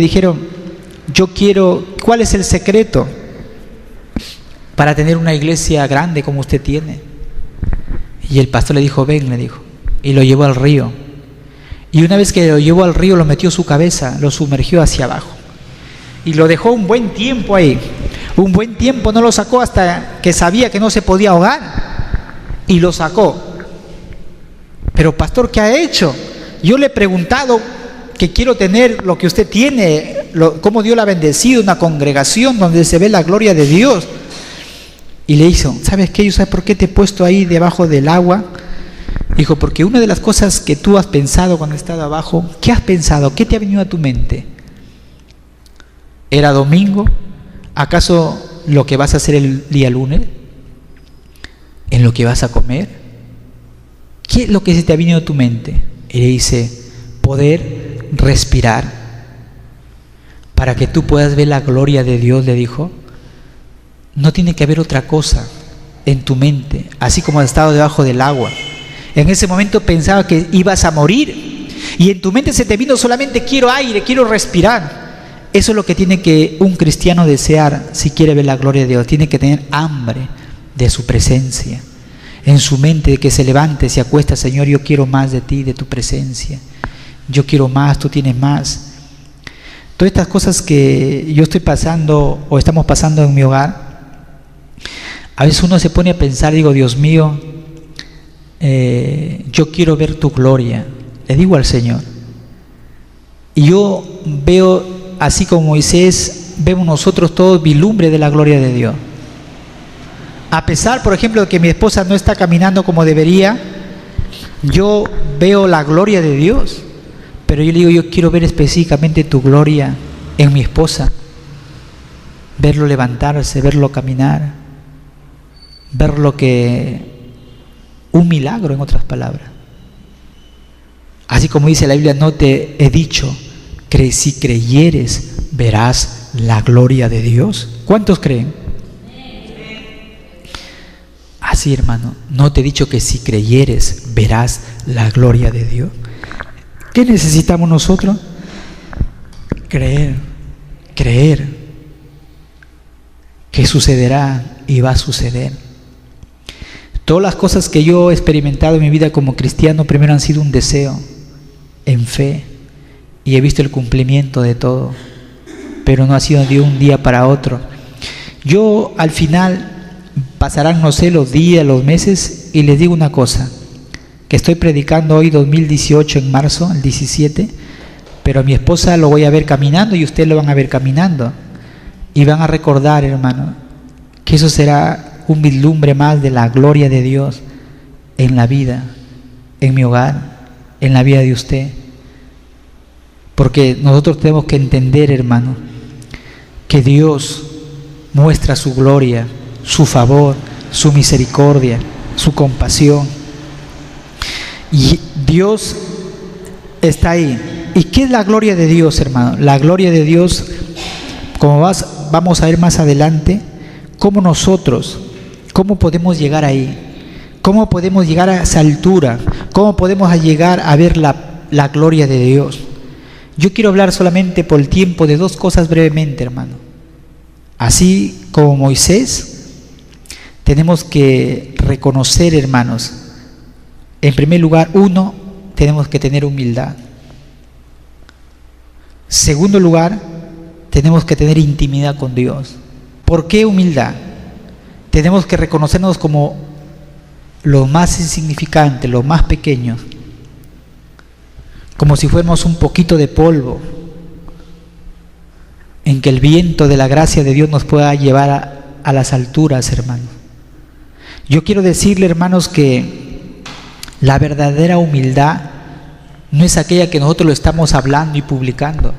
¿cuál es el secreto para tener una iglesia grande como usted tiene? Y el pastor le dijo, ven, le dijo, y lo llevó al río. Y una vez que lo llevó al río, lo metió su cabeza, lo sumergió hacia abajo. Y lo dejó un buen tiempo ahí. Un buen tiempo, no lo sacó hasta que sabía que no se podía ahogar. Y lo sacó. Pero pastor, ¿qué ha hecho? Yo le he preguntado que quiero tener lo que usted tiene, cómo Dios le ha bendecido, una congregación donde se ve la gloria de Dios. Y le hizo, ¿sabes qué? ¿Sabes por qué te he puesto ahí debajo del agua? Dijo, porque una de las cosas que tú has pensado cuando has estado abajo, ¿qué has pensado? ¿Qué te ha venido a tu mente? ¿Era domingo? ¿Acaso lo que vas a hacer el día lunes? ¿En lo que vas a comer? ¿Qué es lo que se te ha venido a tu mente? Y le dice, poder respirar. Para que tú puedas ver la gloria de Dios, le dijo, no tiene que haber otra cosa en tu mente, así como has estado debajo del agua. En ese momento pensaba que ibas a morir y en tu mente se te vino solamente quiero aire, quiero respirar. Eso es lo que tiene que un cristiano desear si quiere ver la gloria de Dios. Tiene que tener hambre de su presencia. En su mente, que se levante, se acuesta, Señor, yo quiero más de ti, de tu presencia. Yo quiero más, tú tienes más. Todas estas cosas que yo estoy pasando o estamos pasando en mi hogar, a veces uno se pone a pensar, digo, Dios mío, yo quiero ver tu gloria. Le digo al Señor. Y yo veo, así como Moisés, vemos nosotros todos vislumbre de la gloria de Dios. A pesar, por ejemplo, de que mi esposa no está caminando como debería, yo veo la gloria de Dios. Pero yo le digo, yo quiero ver específicamente tu gloria en mi esposa. Verlo levantarse, verlo caminar, ver un milagro, en otras palabras. Así como dice la Biblia, no te he dicho, si creyeres, verás la gloria de Dios. ¿Cuántos creen? Así, hermano, no te he dicho que si creyeres, verás la gloria de Dios. ¿Qué necesitamos nosotros? Creer que sucederá y va a suceder. Todas las cosas que yo he experimentado en mi vida como cristiano primero han sido un deseo en fe y he visto el cumplimiento de todo, pero no ha sido de un día para otro. Yo al final pasarán, no sé, los días, los meses, y les digo una cosa, que estoy predicando hoy 2018 en marzo, el 17, pero a mi esposa lo voy a ver caminando y ustedes lo van a ver caminando y van a recordar, hermano, que eso será un vislumbre más de la gloria de Dios en la vida, en mi hogar, en la vida de usted. Porque nosotros tenemos que entender, hermano, que Dios muestra su gloria, su favor, su misericordia, su compasión. Y Dios está ahí. ¿Y qué es la gloria de Dios, hermano? La gloria de Dios, como vamos a ver más adelante, cómo podemos llegar ahí, cómo podemos llegar a esa altura, cómo podemos llegar a ver la gloria de Dios. Yo quiero hablar solamente por el tiempo de dos cosas brevemente, hermano. Así como Moisés, tenemos que reconocer, hermanos, en primer lugar, tenemos que tener humildad. Segundo lugar, tenemos que tener intimidad con Dios. ¿Por qué humildad? Tenemos que reconocernos como los más insignificantes, los más pequeños, como si fuéramos un poquito de polvo, en que el viento de la gracia de Dios nos pueda llevar a las alturas, hermanos. Yo quiero decirle, hermanos, que la verdadera humildad no es aquella que nosotros lo estamos hablando y publicando,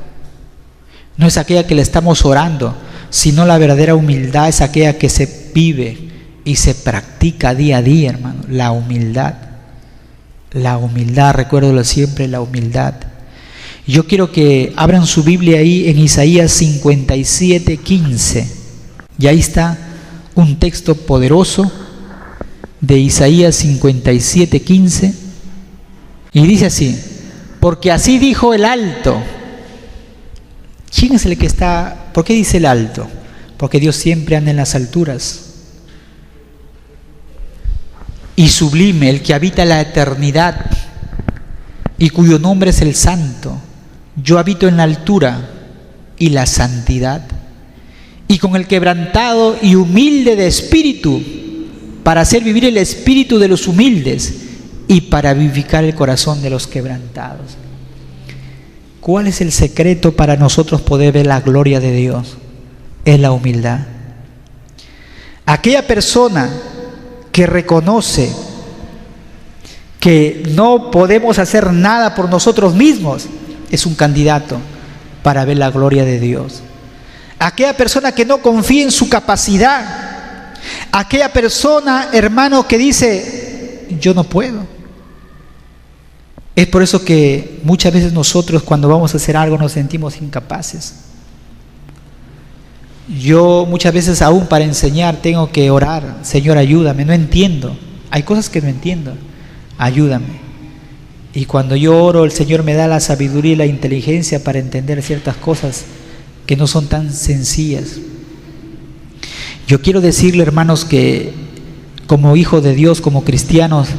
no es aquella que le estamos orando, sino la verdadera humildad es aquella que se vive y se practica día a día, hermano. La humildad, recuérdalo siempre, la humildad. Yo quiero que abran su Biblia ahí en Isaías 57:15, y ahí está un texto poderoso de Isaías 57:15, y dice así: porque así dijo el alto. ¿Quién es el que está? ¿Por qué dice el alto? Porque Dios siempre anda en las alturas. Y sublime, el que habita la eternidad y cuyo nombre es el Santo. Yo habito en la altura y la santidad, y con el quebrantado y humilde de espíritu, para hacer vivir el espíritu de los humildes y para vivificar el corazón de los quebrantados. ¿Cuál es el secreto para nosotros poder ver la gloria de Dios? Es la humildad. Aquella persona que reconoce que no podemos hacer nada por nosotros mismos es un candidato para ver la gloria de Dios. Aquella persona que no confía en su capacidad, aquella persona, hermano, que dice: yo no puedo. Es por eso que muchas veces nosotros, cuando vamos a hacer algo, nos sentimos incapaces. Yo muchas veces, aún para enseñar, tengo que orar: Señor, ayúdame, no entiendo, hay cosas que no entiendo, ayúdame. Y cuando yo oro, el Señor me da la sabiduría y la inteligencia para entender ciertas cosas que no son tan sencillas. Yo quiero decirle, hermanos, que como hijos de Dios, como cristianos,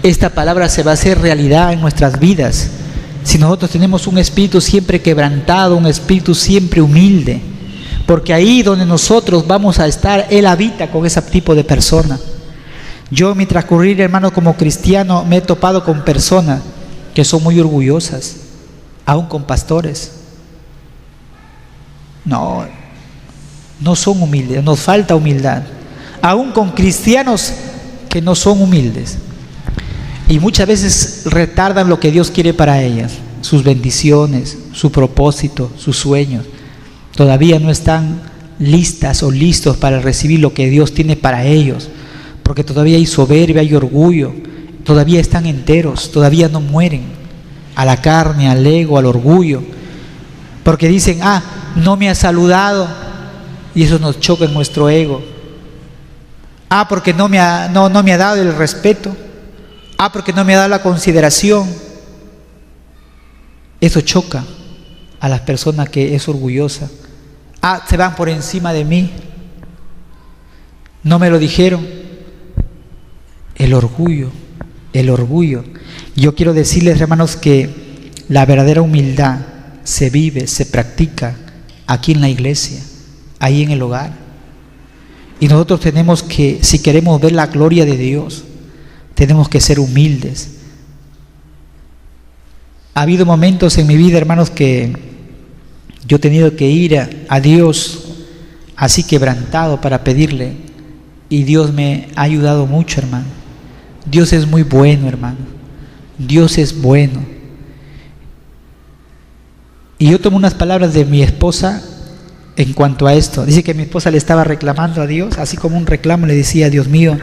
esta palabra se va a hacer realidad en nuestras vidas si nosotros tenemos un espíritu siempre quebrantado, un espíritu siempre humilde, porque ahí donde nosotros vamos a estar, Él habita con ese tipo de persona. Yo en mi transcurrir, hermano, como cristiano, me he topado con personas que son muy orgullosas, aún con pastores. No son humildes, nos falta humildad, aún con cristianos que no son humildes. Y muchas veces retardan lo que Dios quiere para ellas, sus bendiciones, su propósito, sus sueños. Todavía no están listas o listos para recibir lo que Dios tiene para ellos, porque todavía hay soberbia, hay orgullo, todavía están enteros, todavía no mueren a la carne, al ego, al orgullo, porque dicen: no me ha saludado, y eso nos choca en nuestro ego. Porque no me ha dado el respeto, porque no me ha dado la consideración. Eso choca a las personas que es orgullosa. Se van por encima de mí, no me lo dijeron. El orgullo. Yo quiero decirles, hermanos, que la verdadera humildad se vive, se practica aquí en la iglesia, ahí en el hogar. Y nosotros tenemos que, si queremos ver la gloria de Dios, tenemos que ser humildes. Ha habido momentos en mi vida, hermanos, que yo he tenido que ir a Dios así quebrantado para pedirle, y Dios me ha ayudado mucho, hermano. Dios es muy bueno, hermano. Dios es bueno. Y yo tomo unas palabras de mi esposa en cuanto a esto. Dice que mi esposa le estaba reclamando a Dios, así como un reclamo le decía: Dios mío,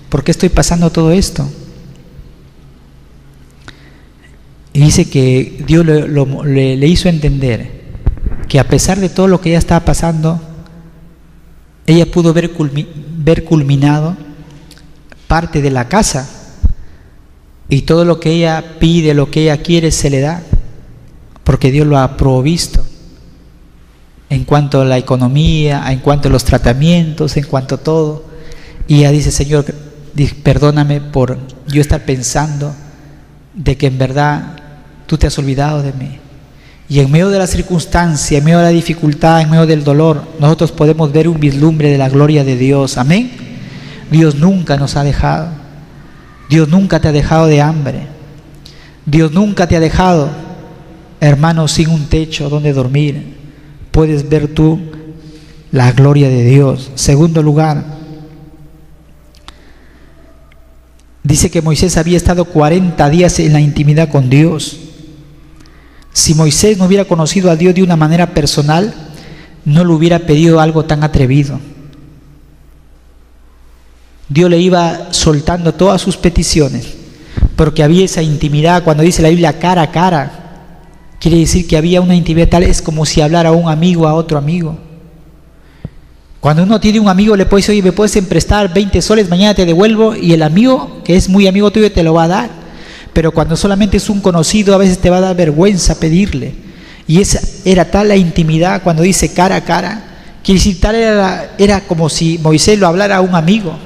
¿por qué estoy pasando todo esto? Y dice que Dios le hizo entender que a pesar de todo lo que ella estaba pasando, ella pudo ver culminado parte de la casa, y todo lo que ella pide, lo que ella quiere, se le da, porque Dios lo ha provisto en cuanto a la economía, en cuanto a los tratamientos, en cuanto a todo. Y ella dice: Señor, perdóname por yo estar pensando de que en verdad tú te has olvidado de mí. Y en medio de la circunstancia, en medio de la dificultad, en medio del dolor, nosotros podemos ver un vislumbre de la gloria de Dios. Amén. Dios nunca nos ha dejado. Dios nunca te ha dejado de hambre. Dios nunca te ha dejado, hermano, sin un techo donde dormir. Puedes ver tú la gloria de Dios. Segundo lugar, dice que Moisés había estado 40 días en la intimidad con Dios. Si Moisés no hubiera conocido a Dios de una manera personal, no le hubiera pedido algo tan atrevido. Dios le iba soltando todas sus peticiones, porque había esa intimidad. Cuando dice la Biblia cara a cara, quiere decir que había una intimidad tal, es como si hablara un amigo a otro amigo. Cuando uno tiene un amigo, le puede decir: oye, ¿me puedes prestar 20 soles? Mañana te devuelvo, y el amigo, que es muy amigo tuyo, te lo va a dar. Pero cuando solamente es un conocido, a veces te va a dar vergüenza pedirle. Y esa era tal la intimidad. Cuando dice cara a cara, quiere decir tal era como si Moisés lo hablara a un amigo.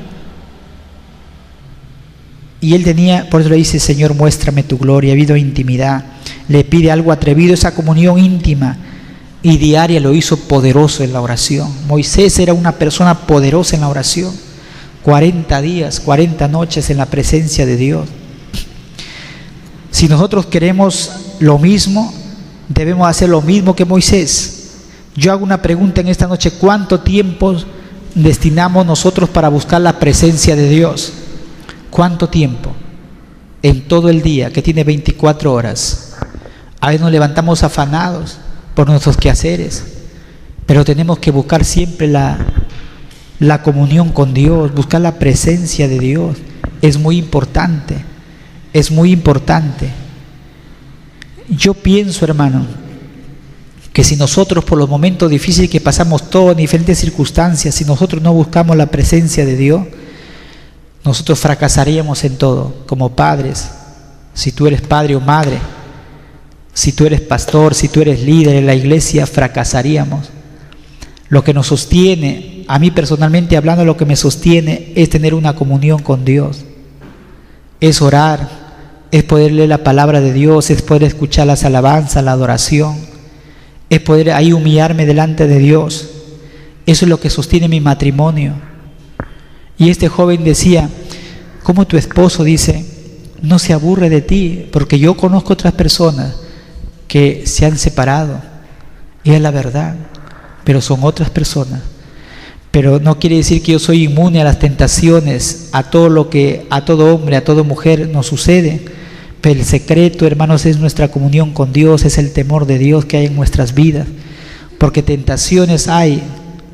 Y él tenía, por eso le dice: Señor, muéstrame tu gloria. Ha habido intimidad. Le pide algo atrevido, esa comunión íntima y diaria lo hizo poderoso en la oración. Moisés era una persona poderosa en la oración. 40 días, 40 noches en la presencia de Dios. Si nosotros queremos lo mismo, debemos hacer lo mismo que Moisés. Yo hago una pregunta en esta noche: ¿cuánto tiempo destinamos nosotros para buscar la presencia de Dios? ¿Cuánto tiempo? En todo el día, que tiene 24 horas. A veces nos levantamos afanados por nuestros quehaceres, pero tenemos que buscar siempre la comunión con Dios, buscar la presencia de Dios. Es muy importante. Es muy importante. Yo pienso, hermano, que si nosotros, por los momentos difíciles que pasamos todos en diferentes circunstancias, si nosotros no buscamos la presencia de Dios, nosotros fracasaríamos en todo, como padres. Si tú eres padre o madre, si tú eres pastor, si tú eres líder en la iglesia, fracasaríamos. Lo que nos sostiene, a mí personalmente hablando, lo que me sostiene es tener una comunión con Dios, es orar, es poder leer la palabra de Dios, es poder escuchar las alabanzas, la adoración, es poder ahí humillarme delante de Dios. Eso es lo que sostiene mi matrimonio. Y este joven decía: ¿cómo tu esposo, dice, no se aburre de ti? Porque yo conozco otras personas que se han separado, y es la verdad, pero son otras personas. Pero no quiere decir que yo soy inmune a las tentaciones, a todo lo que a todo hombre, a toda mujer nos sucede. Pero el secreto, hermanos, es nuestra comunión con Dios, es el temor de Dios que hay en nuestras vidas. Porque tentaciones hay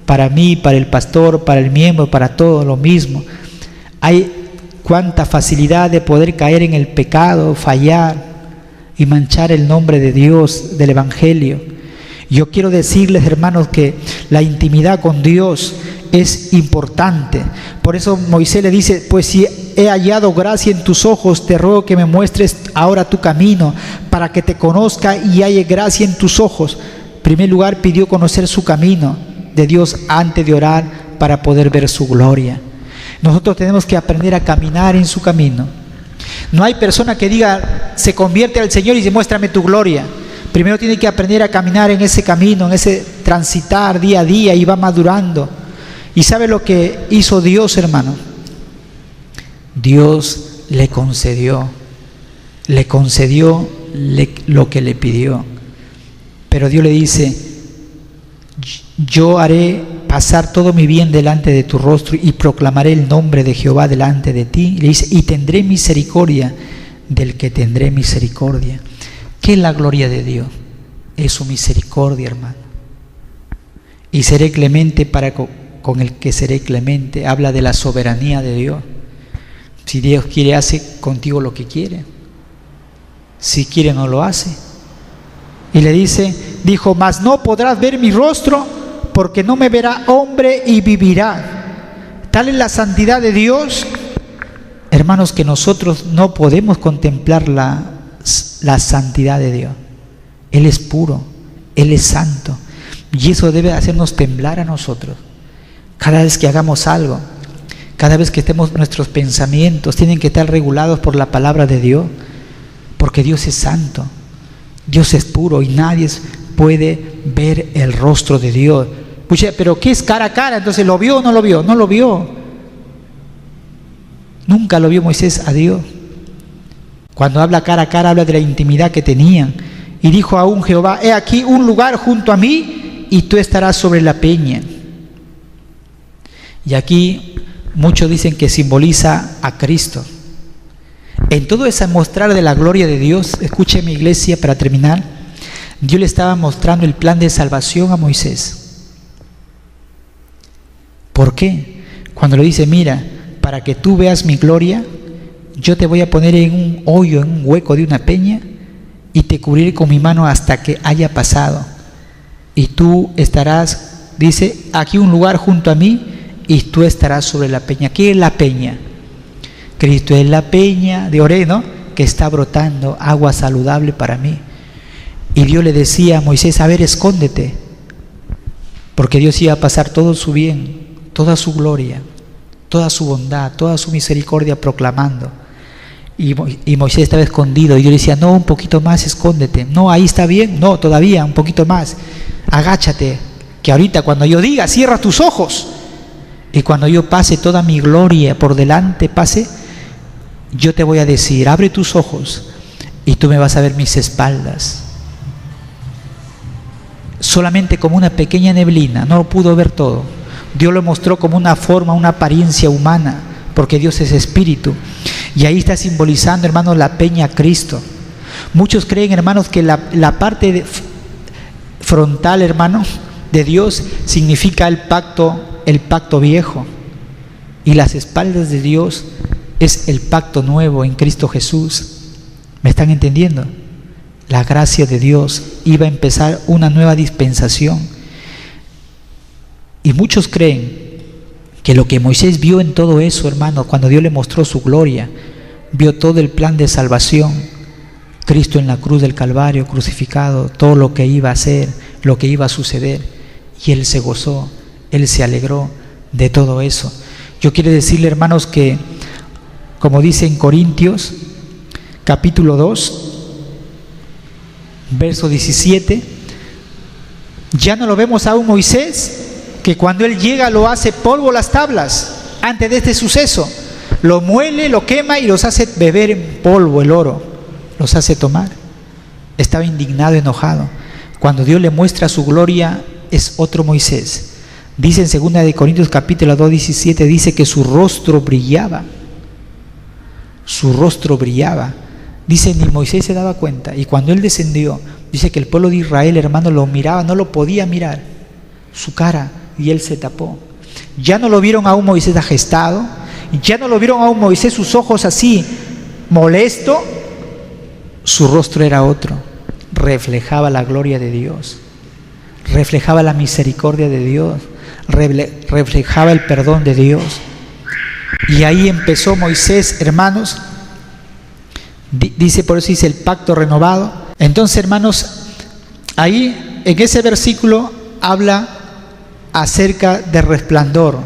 para mí, para el pastor, para el miembro, para todo lo mismo. Hay cuánta facilidad de poder caer en el pecado, fallar y manchar el nombre de Dios, del Evangelio. Yo quiero decirles, hermanos, que la intimidad con Dios es importante. Por eso Moisés le dice: pues si he hallado gracia en tus ojos, te ruego que me muestres ahora tu camino, para que te conozca y halle gracia en tus ojos. En primer lugar, pidió conocer su camino de Dios antes de orar, para poder ver su gloria. Nosotros tenemos que aprender a caminar en su camino. No hay persona que diga, se convierte al Señor y dice: muéstrame tu gloria. Primero tiene que aprender a caminar en ese camino, en ese transitar día a día, y va madurando. ¿Y sabe lo que hizo Dios, hermano? Dios le concedió lo que le pidió. Pero Dios le dice: yo haré pasar todo mi bien delante de tu rostro y proclamaré el nombre de Jehová delante de ti. Y le dice: y tendré misericordia del que tendré misericordia. ¿Qué es la gloria de Dios? Es su misericordia, hermano. y seré clemente con el que seré clemente. Habla de la soberanía de Dios. Si Dios quiere, hace contigo lo que quiere. Si quiere, no lo hace. Y le dijo, mas no podrás ver mi rostro, porque no me verá hombre y vivirá. Tal es la santidad de Dios, hermanos, que nosotros no podemos contemplar la santidad de Dios. Él es puro, Él es santo, y eso debe hacernos temblar a nosotros. Cada vez que hagamos algo, cada vez que estemos, nuestros pensamientos tienen que estar regulados por la palabra de Dios, porque Dios es santo, Dios es puro, y nadie puede ver el rostro de Dios. Pucha, pero ¿qué es cara a cara? Entonces, ¿lo vio o no lo vio? No lo vio. Nunca lo vio Moisés a Dios. Cuando habla cara a cara, habla de la intimidad que tenían. Y dijo aún Jehová, he aquí un lugar junto a mí, y tú estarás sobre la peña. Y aquí muchos dicen que simboliza a Cristo. En todo ese mostrar de la gloria de Dios, escúcheme, iglesia, para terminar, Dios le estaba mostrando el plan de salvación a Moisés. ¿Por qué? Cuando le dice, mira, para que tú veas mi gloria, yo te voy a poner en un hoyo, en un hueco de una peña, y te cubriré con mi mano hasta que haya pasado. Y tú estarás, dice, aquí un lugar junto a mí, y tú estarás sobre la peña. ¿Qué es la peña? Cristo es la peña de Oré, ¿no? Que está brotando agua saludable para mí. Y Dios le decía a Moisés, a ver, escóndete, porque Dios iba a pasar todo su bien, toda su gloria, toda su bondad, toda su misericordia proclamando. Y Moisés estaba escondido, y yo le decía, no, un poquito más, escóndete. No, ahí está bien, no, todavía, un poquito más. Agáchate, que ahorita cuando yo diga, cierra tus ojos, y cuando yo pase toda mi gloria por delante, pase, yo te voy a decir, abre tus ojos, y tú me vas a ver mis espaldas. Solamente como una pequeña neblina, no lo pudo ver todo. Dios lo mostró como una forma, una apariencia humana, porque Dios es espíritu. Y ahí está simbolizando, hermanos, la peña Cristo. Muchos creen, hermanos, que la parte frontal, hermanos, de Dios significa el pacto viejo. Y las espaldas de Dios es el pacto nuevo en Cristo Jesús. ¿Me están entendiendo? La gracia de Dios iba a empezar una nueva dispensación. Y muchos creen que lo que Moisés vio en todo eso, hermano, cuando Dios le mostró su gloria, vio todo el plan de salvación, Cristo en la cruz del Calvario crucificado, todo lo que iba a hacer, lo que iba a suceder, y él se gozó, él se alegró de todo eso. Yo quiero decirle, hermanos, que como dice en Corintios capítulo 2 verso 17, ya no lo vemos a un Moisés que cuando él llega lo hace polvo las tablas antes de este suceso, lo muele, lo quema y los hace beber en polvo el oro, los hace tomar. Estaba indignado, enojado. Cuando Dios le muestra su gloria, es otro Moisés. Dice en 2 de Corintios capítulo 2, 17, dice que su rostro brillaba. Su rostro brillaba. Dice, ni Moisés se daba cuenta. Y cuando él descendió, dice que el pueblo de Israel, hermano, lo miraba, no lo podía mirar, su cara, y él se tapó. Ya no lo vieron a un Moisés agestado, ya no lo vieron a un Moisés sus ojos así, molesto. Su rostro era otro, reflejaba la gloria de Dios, reflejaba la misericordia de Dios, reflejaba el perdón de Dios. Y ahí empezó Moisés, hermanos, dice, por eso dice el pacto renovado. Entonces, hermanos, ahí en ese versículo habla acerca del resplandor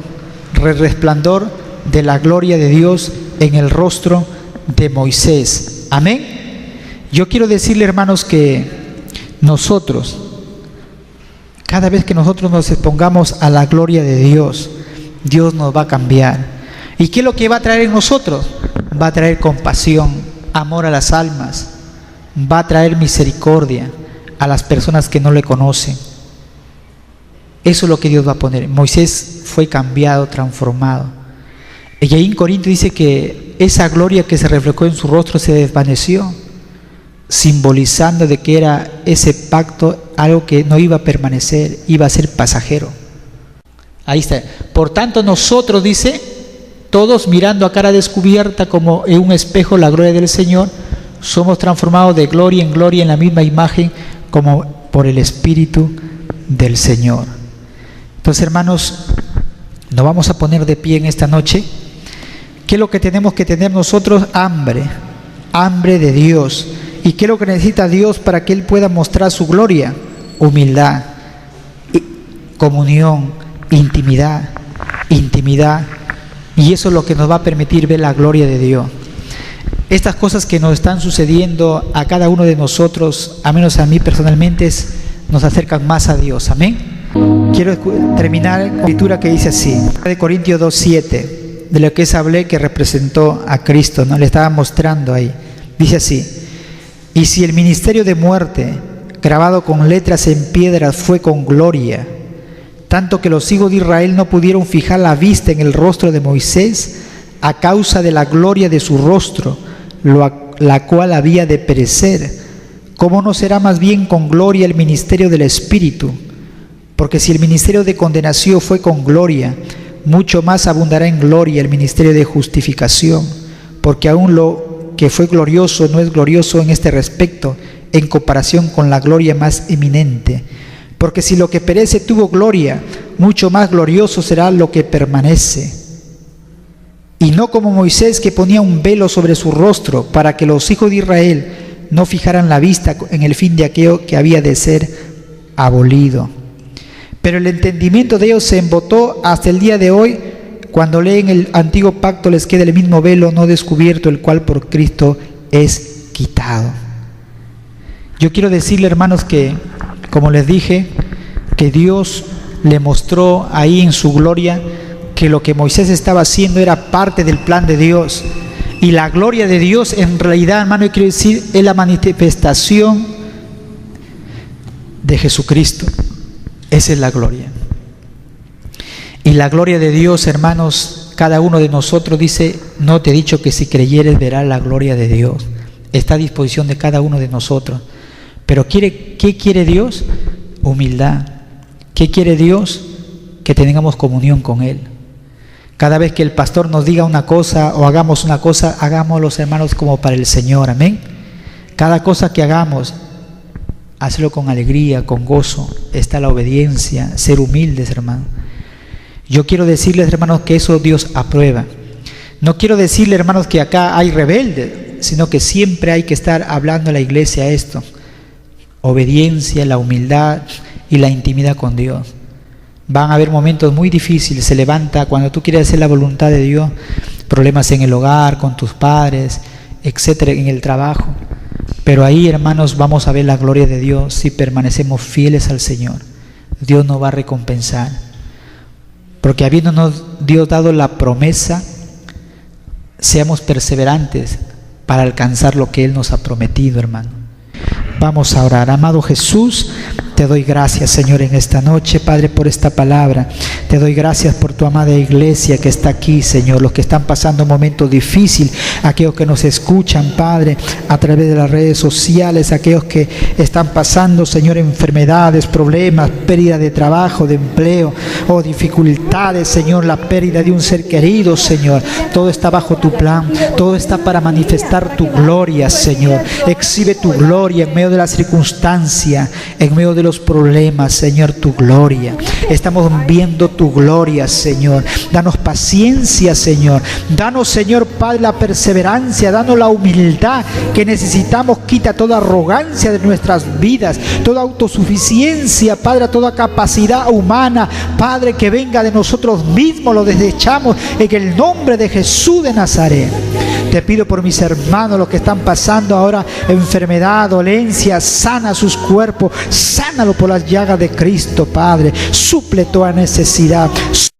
de la gloria de Dios en el rostro de Moisés. Amén. Yo quiero decirle, hermanos, que nosotros, cada vez que nosotros nos expongamos a la gloria de Dios, Dios nos va a cambiar. ¿Y qué es lo que va a traer en nosotros? Va a traer compasión, amor a las almas, va a traer misericordia a las personas que no le conocen. Eso es lo que Dios va a poner. Moisés fue cambiado, transformado. Y ahí en Corintios dice que esa gloria que se reflejó en su rostro se desvaneció, simbolizando de que era ese pacto algo que no iba a permanecer, iba a ser pasajero. Ahí está. Por tanto, nosotros, dice, todos mirando a cara descubierta como en un espejo la gloria del Señor, somos transformados de gloria en la misma imagen como por el Espíritu del Señor. Entonces, hermanos, nos vamos a poner de pie en esta noche. ¿Qué es lo que tenemos que tener nosotros? Hambre de Dios. ¿Y qué es lo que necesita Dios para que Él pueda mostrar su gloria? Humildad, comunión, intimidad. Y eso es lo que nos va a permitir ver la gloria de Dios. Estas cosas que nos están sucediendo a cada uno de nosotros, a menos a mí personalmente, nos acercan más a Dios. Amén. Quiero terminar con la escritura que dice así, de Corintios 2:7, de lo que hablé, que representó a Cristo, ¿no? Le estaba mostrando ahí. Dice así: y si el ministerio de muerte, grabado con letras en piedras, fue con gloria, tanto que los hijos de Israel no pudieron fijar la vista en el rostro de Moisés a causa de la gloria de su rostro, la cual había de perecer, ¿cómo no será más bien con gloria el ministerio del Espíritu? Porque si el ministerio de condenación fue con gloria, mucho más abundará en gloria el ministerio de justificación, porque aún lo que fue glorioso no es glorioso en este respecto, en comparación con la gloria más eminente. Porque si lo que perece tuvo gloria, mucho más glorioso será lo que permanece. Y no como Moisés, que ponía un velo sobre su rostro, para que los hijos de Israel no fijaran la vista en el fin de aquello que había de ser abolido. Pero el entendimiento de ellos se embotó hasta el día de hoy. Cuando leen el antiguo pacto les queda el mismo velo no descubierto, el cual por Cristo es quitado. Yo quiero decirle, hermanos, que, como les dije, que Dios le mostró ahí en su gloria que lo que Moisés estaba haciendo era parte del plan de Dios. Y la gloria de Dios, en realidad, hermano, yo quiero decir, es la manifestación de Jesucristo. Esa es la gloria. Y la gloria de Dios, hermanos, cada uno de nosotros dice, no te he dicho que si creyeres verás la gloria de Dios. Está a disposición de cada uno de nosotros. Pero ¿qué quiere Dios? Humildad. ¿Qué quiere Dios? Que tengamos comunión con Él. Cada vez que el pastor nos diga una cosa o hagamos una cosa, hagámoslo, hermanos, como para el Señor. Amén. Cada cosa que hagamos, hazlo con alegría, con gozo. Está la obediencia, ser humildes, hermanos. Yo quiero decirles, hermanos, que eso Dios aprueba. No quiero decirles, hermanos, que acá hay rebeldes, sino que siempre hay que estar hablando a la iglesia esto. Obediencia, la humildad y la intimidad con Dios. Van a haber momentos muy difíciles, se levanta cuando tú quieres hacer la voluntad de Dios, problemas en el hogar, con tus padres, etcétera, en el trabajo. Pero ahí, hermanos, vamos a ver la gloria de Dios si permanecemos fieles al Señor. Dios nos va a recompensar. Porque habiéndonos Dios dado la promesa, seamos perseverantes para alcanzar lo que Él nos ha prometido, hermano. Vamos a orar. Amado Jesús, te doy gracias, Señor, en esta noche, Padre, por esta palabra. Te doy gracias por tu amada iglesia que está aquí, Señor, los que están pasando un momento difícil, aquellos que nos escuchan, Padre, a través de las redes sociales, aquellos que están pasando, Señor, enfermedades, problemas, pérdida de trabajo, de empleo, o dificultades, Señor, la pérdida de un ser querido, Señor. Todo está bajo tu plan, todo está para manifestar tu gloria, Señor. Exhibe tu gloria en medio de la circunstancia, en medio de los problemas, Señor, tu gloria. Estamos viendo tu gloria, Señor. Danos paciencia, Señor. Danos, Señor Padre, la perseverancia. Danos la humildad que necesitamos. Quita toda arrogancia de nuestras vidas, toda autosuficiencia, Padre, toda capacidad humana, Padre, que venga de nosotros mismos. Lo desechamos en el nombre de Jesús de Nazaret. Te pido por mis hermanos, los que están pasando ahora enfermedad, dolencia, sana sus cuerpos, sánalo por las llagas de Cristo, Padre. Suple toda necesidad.